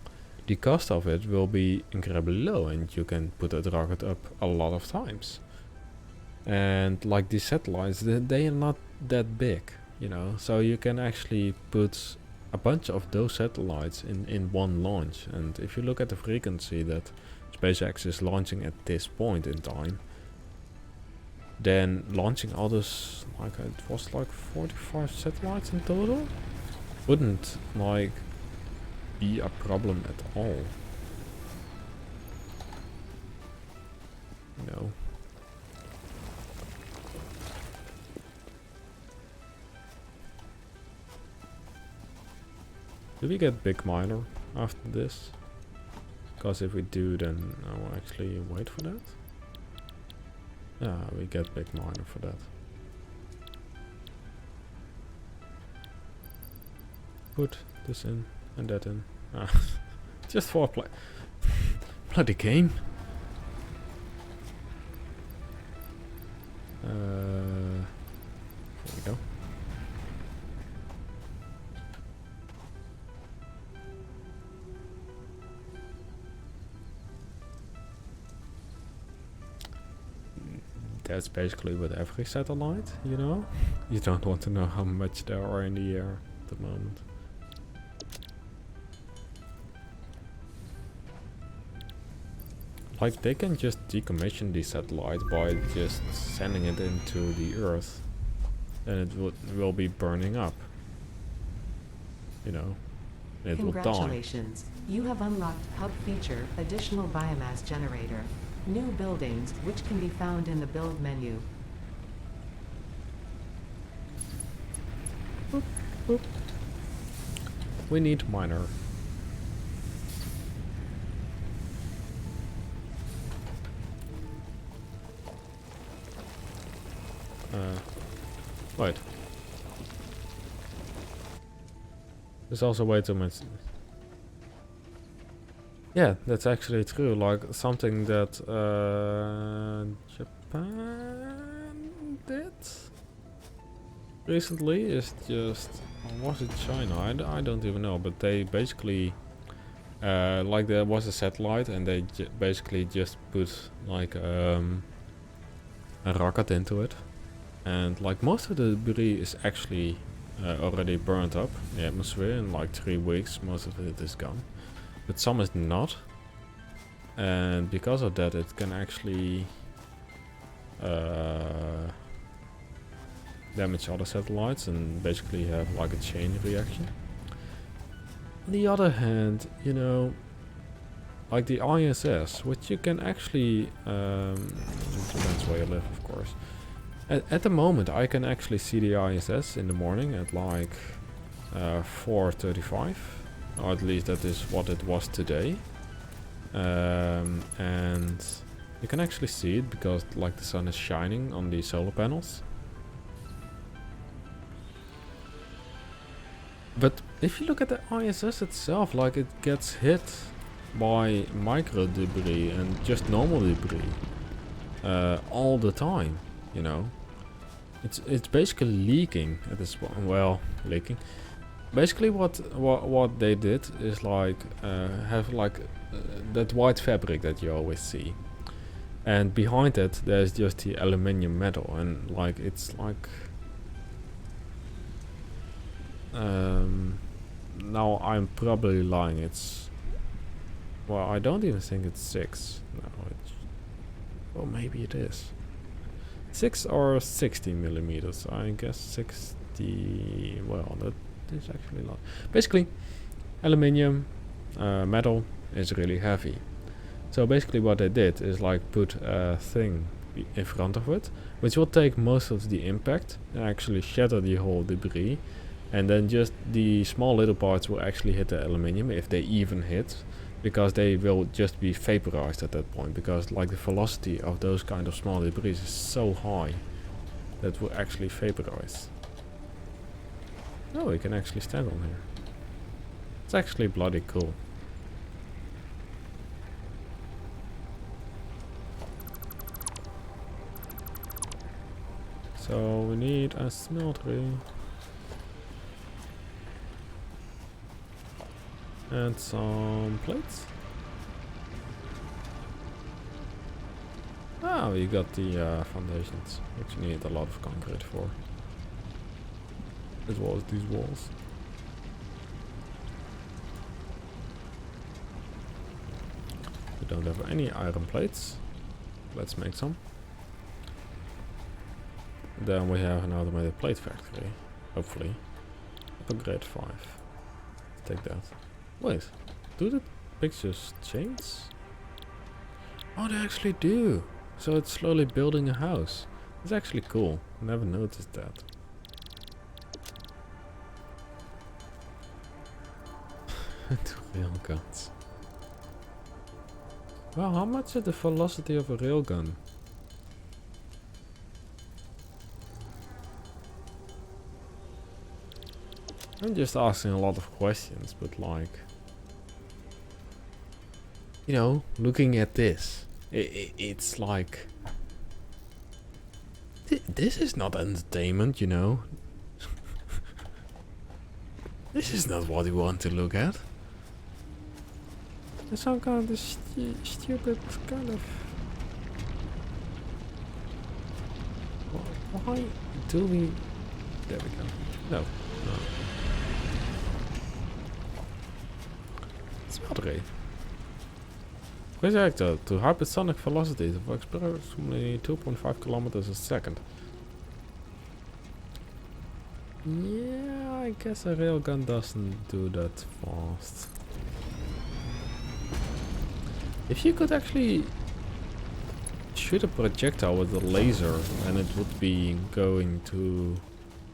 the cost of it will be incredibly low, and you can put that rocket up a lot of times. And like these satellites, they are not that big. you know, so you can actually put a bunch of those satellites in one launch. And if you look at the frequency that SpaceX is launching at this point in time, then launching all those, like it was like 45 satellites in total, wouldn't like be a problem at all. You know. Do we get big miner after this? Because if we do, then I will actually wait for that. Yeah, we get big miner for that. Put this in and that in. Ah, just for play. Bloody game. There we go. That's basically with every satellite, you know? You don't want to know how much there are in the air at the moment. Like, they can just decommission the satellite by just sending it into the Earth. Then it will be burning up. You know? It will die. Congratulations. You have unlocked Hub Feature, Additional Biomass Generator. New buildings, which can be found in the build menu. Boop, boop. We need miner. Wait. There's also way too much. Yeah, that's actually true. Like something that Japan did recently is just, or was it China? I don't even know. But they basically, like there was a satellite and they basically just put like a rocket into it, and like most of the debris is actually already burnt up in the atmosphere in like 3 weeks. Most of it is gone. But some is not, and because of that it can actually damage other satellites and basically have like a chain reaction. On the other hand, you know, like the ISS, which you can actually, depends where you live of course. At the moment I can actually see the ISS in the morning at like 4:35. Or at least that is what it was today. And you can actually see it because like the sun is shining on the solar panels. But if you look at the ISS itself, like it gets hit by micro debris and just normal debris all the time, you know. It's basically leaking at this point. Well, leaking. Basically what they did is like have like that white fabric that you always see, and behind it there's just the aluminium metal, and like it's like now I'm probably lying, it's, well, I don't even think it's 6. No, it's, well, maybe it is 6 or 60 millimeters. I guess 60. Well, that is actually a lot. Basically, aluminium metal is really heavy. So basically what they did is like put a thing in front of it, which will take most of the impact and actually shatter the whole debris, and then just the small little parts will actually hit the aluminium, if they even hit, because they will just be vaporized at that point, because like the velocity of those kind of small debris is so high that will actually vaporize. Oh, we can actually stand on here. It's actually bloody cool. So we need a smeltery and some plates. Ah, we got the foundations, which you need a lot of concrete for. as well as these walls. We don't have any iron plates. Let's make some. Then we have an automated plate factory. Hopefully. Upgrade 5. Take that. Wait. Do the pictures change? Oh, they actually do. So it's slowly building a house. It's actually cool. Never noticed that. Two railguns. Well, how much is the velocity of a railgun? I'm just asking a lot of questions, but like, you know, looking at this, it's like, this is not entertainment, you know. This is not what you want to look at. It's some kind of stupid kind of. Why do we? There we go. No. Smeltery. Projectile to hypersonic velocities of approximately 2.5 kilometers a second. Yeah, I guess a railgun doesn't do that fast. If you could actually shoot a projectile with a laser and it would be going to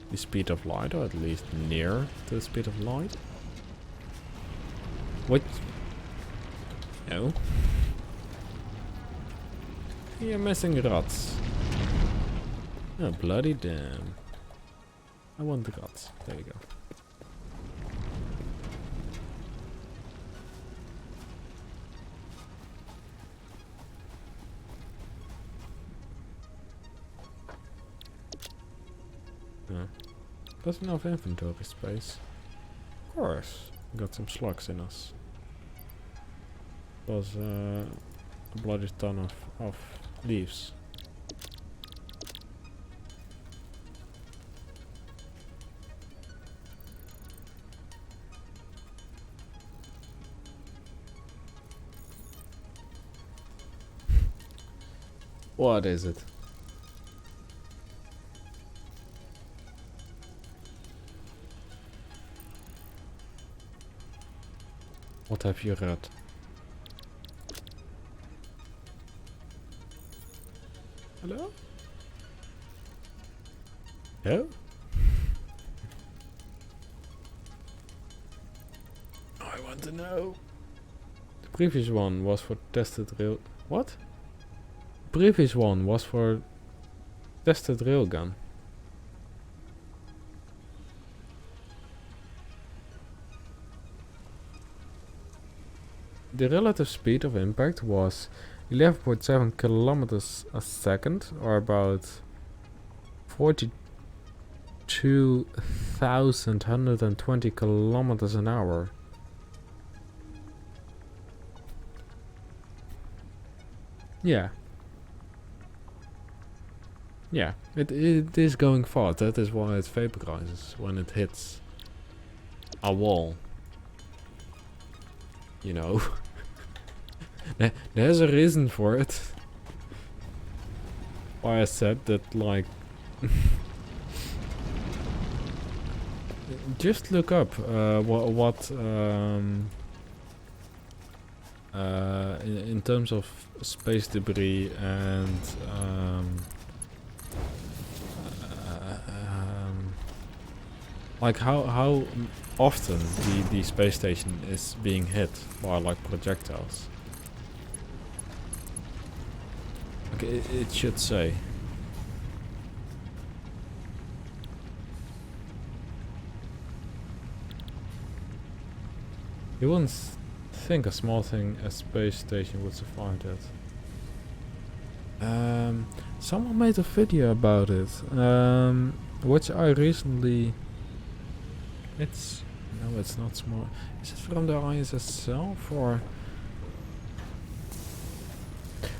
the speed of light, or at least near to the speed of light. What? No. You're missing rods. Oh, bloody damn. I want the rods. There you go. Yeah. That's enough inventory space. Of course. Got some slugs in us. Plus a bloody ton of leaves. What is it? What have you read? Hello? No? I want to know. The previous one was for tested rail. What? The previous one was for tested railgun. The relative speed of impact was 11.7 kilometers a second, or about 42,120 kilometers an hour. Yeah. Yeah, it is going fast. That is why it vaporizes when it hits a wall. You know. There's a reason for it. Why I said that, like... just look up what in terms of space debris and like how often the space station is being hit by like projectiles. Okay, it should say. You wouldn't think a small thing, a space station, would survive that. Someone made a video about it, which I recently... It's... No, it's not small. Is it from the ISS itself, or...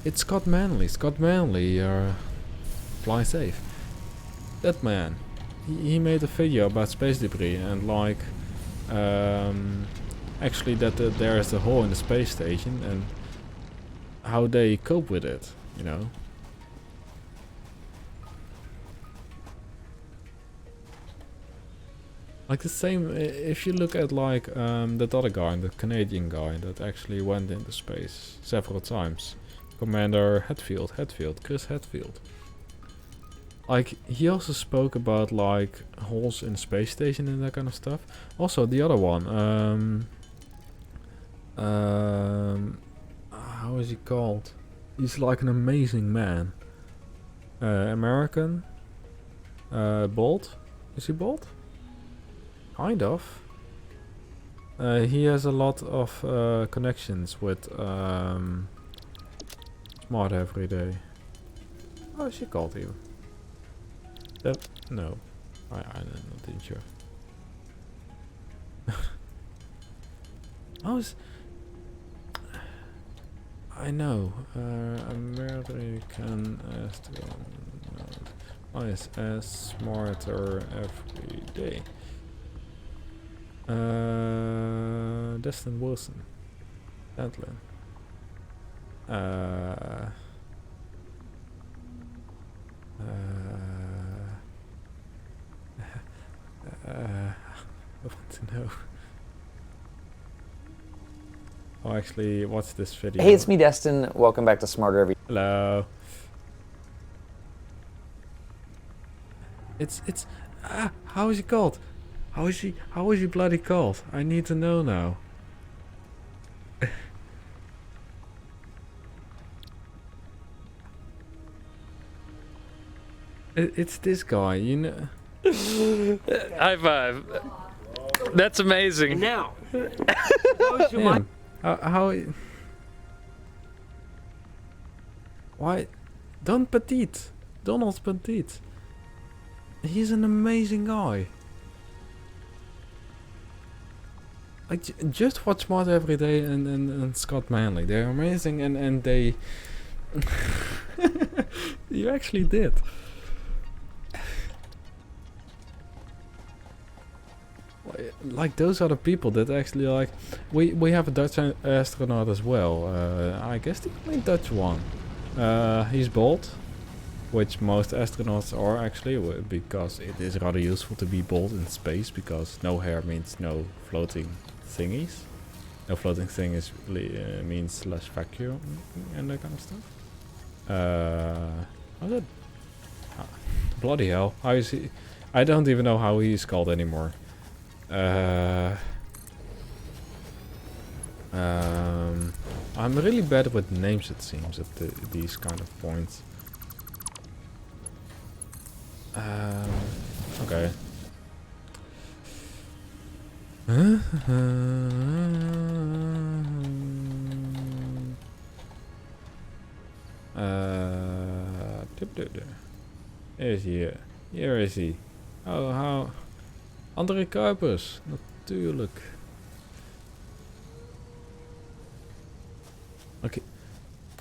It's Scott Manley. Fly safe. That man. he made a video about space debris and like actually that there is a hole in the space station and how they cope with it, you know. Like the same, if you look at like that other guy, the Canadian guy that actually went into space several times, Commander Chris Hadfield. Like he also spoke about like holes in the space station and that kind of stuff. Also the other one, how is he called? He's like an amazing man. American, bald. Is he bald? Kind of. He has a lot of connections with Smart Everyday. How is she called even? No. I'm not sure. I know. American astronaut. ISS Smarter Everyday. Destin Wilson. Antlin. I want to know. Oh, actually, watch this video. Hey, it's me, Destin. Welcome back to Smarter Every. Hello. How is he called? How is he bloody called? I need to know now. It's this guy, you know. High five. That's amazing. Now, Him. How? Why? Donald Petit. He's an amazing guy. Just watch Smart Everyday and Scott Manley. They're amazing and they... You actually did. Like those are the people that actually like... We have a Dutch astronaut as well. I guess the only Dutch one. He's bald. Which most astronauts are actually, because it is rather useful to be bald in space, because no hair means no floating thingies. No floating thing is means less vacuum and that kind of stuff. How's it? Bloody hell! How is he? I don't even know how he's called anymore. I'm really bad with names, it seems, at these kind of points. Okay. Is he? Hier is hij. Oh, how? André Kuipers, natuurlijk. Okay,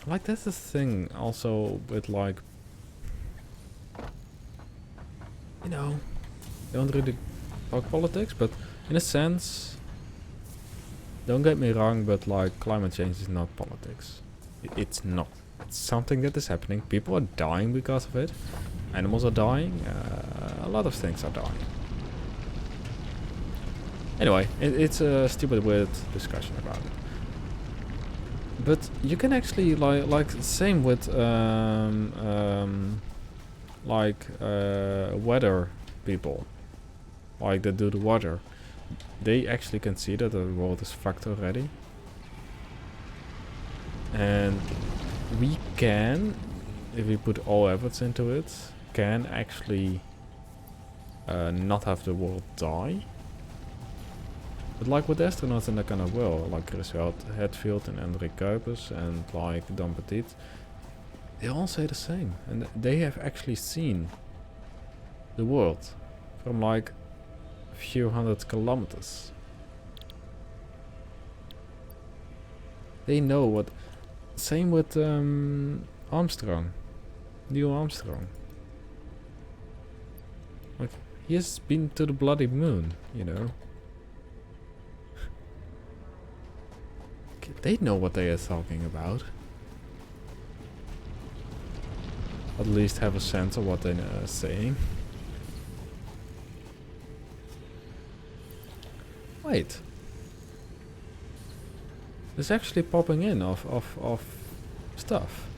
like that's the thing also with like, you know, don't really talk politics, but in a sense, don't get me wrong, but like climate change is not politics. It's not. It's something that is happening. People are dying because of it. Animals are dying. A lot of things are dying. Anyway, it's a stupid weird discussion about it. But you can actually like same with weather people, like that do the weather. They actually can see that the world is fucked already, and we can, if we put all efforts into it, can actually not have the world die. But like with astronauts in that kind of world, like Chris Hadfield and André Kuipers and like Don Petit, they all say the same, and they have actually seen the world from like a few hundred kilometers. They know what. Same with Armstrong, Neil Armstrong. Like He has been to the bloody moon, you know. They know what they are talking about. At least have a sense of what they are saying. Wait. There's actually popping in of stuff.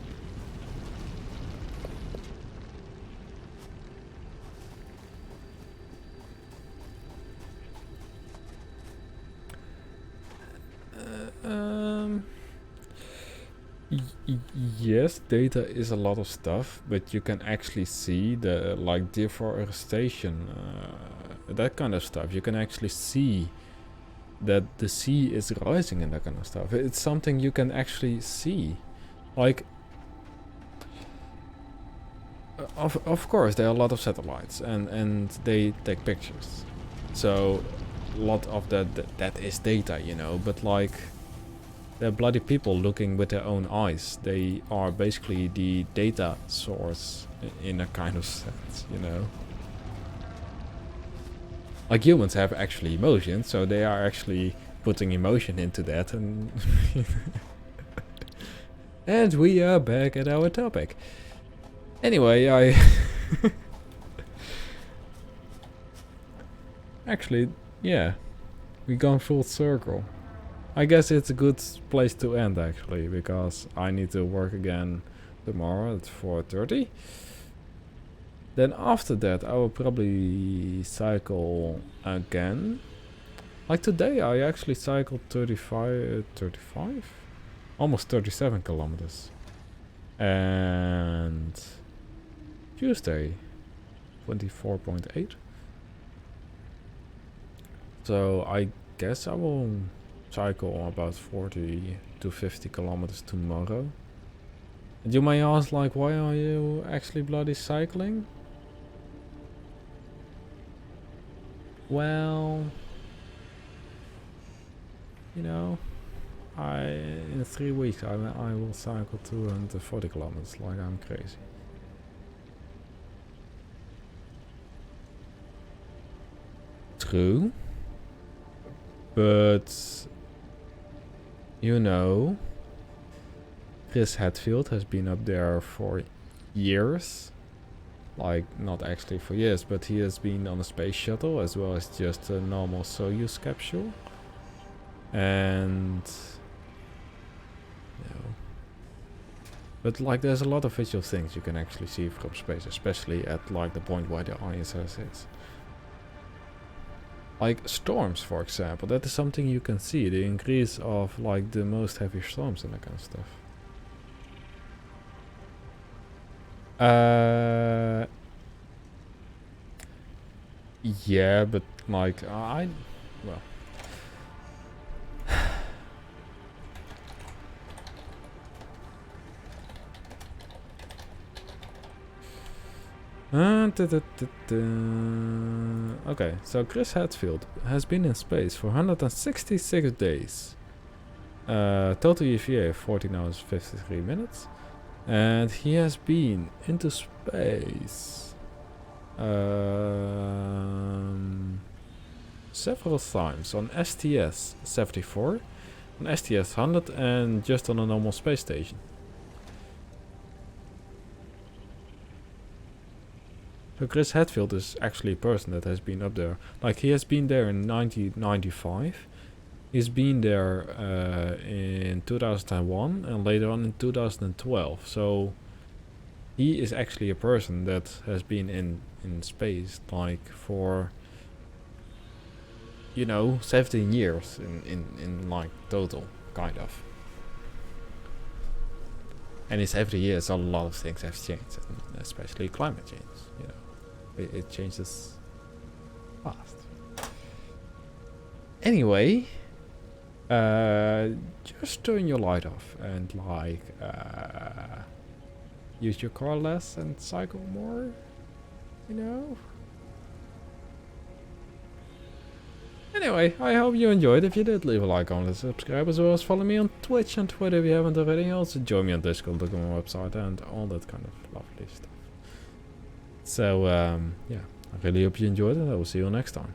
Yes, data is a lot of stuff, but you can actually see the like deforestation, that kind of stuff. You can actually see that the sea is rising and that kind of stuff. It's something you can actually see. Like, of course, there are a lot of satellites and they take pictures. So, a lot of that is data, you know. But like, they're bloody people looking with their own eyes. They are basically the data source in a kind of sense, you know. Like humans have actually emotions, so they are actually putting emotion into that, and and we are back at our topic. Anyway, actually, yeah, we gone full circle. I guess it's a good place to end actually, because I need to work again tomorrow at 4:30. Then after that I will probably cycle again. Like today I actually cycled 35? Almost 37 kilometers. And Tuesday 24.8. So I guess I will cycle about 40 to 50 kilometers tomorrow. And you may ask, like, why are you actually bloody cycling? Well, you know, in 3 weeks I will cycle 240 kilometers like I'm crazy. True, but you know, Chris Hadfield has been up there for years. Like, not actually for years, but he has been on a space shuttle as well as just a normal Soyuz capsule. And you know, but like there's a lot of visual things you can actually see from space, especially at like the point where the ISS is. Like storms, for example, that is something you can see, the increase of like the most heavy storms and that kind of stuff. Yeah, but like well, okay, so Chris Hadfield has been in space for 166 days. Total EVA 14 hours 53 minutes. And he has been into space several times on STS-74, on STS-100, and just on a normal space station. So Chris Hadfield is actually a person that has been up there. Like, he has been there in 1995. He's been there in 2001 and later on in 2012. So he is actually a person that has been in space like for, you know, 17 years in like total, kind of. And in 70 years a lot of things have changed, and especially climate change, you know. It changes fast. Anyway, just turn your light off and like use your car less and cycle more, you know. Anyway, I hope you enjoyed. If you did, leave a like, comment, and subscribe, as well as follow me on Twitch and Twitter if you haven't already. Also join me on Discord, look at my website and all that kind of lovely stuff. So yeah, I really hope you enjoyed it. I will see you next time.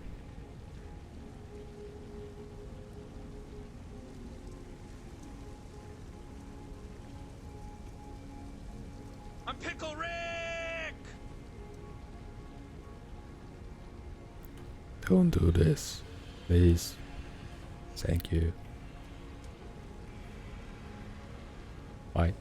I'm Pickle Rick! Don't do this, please. Thank you. Bye.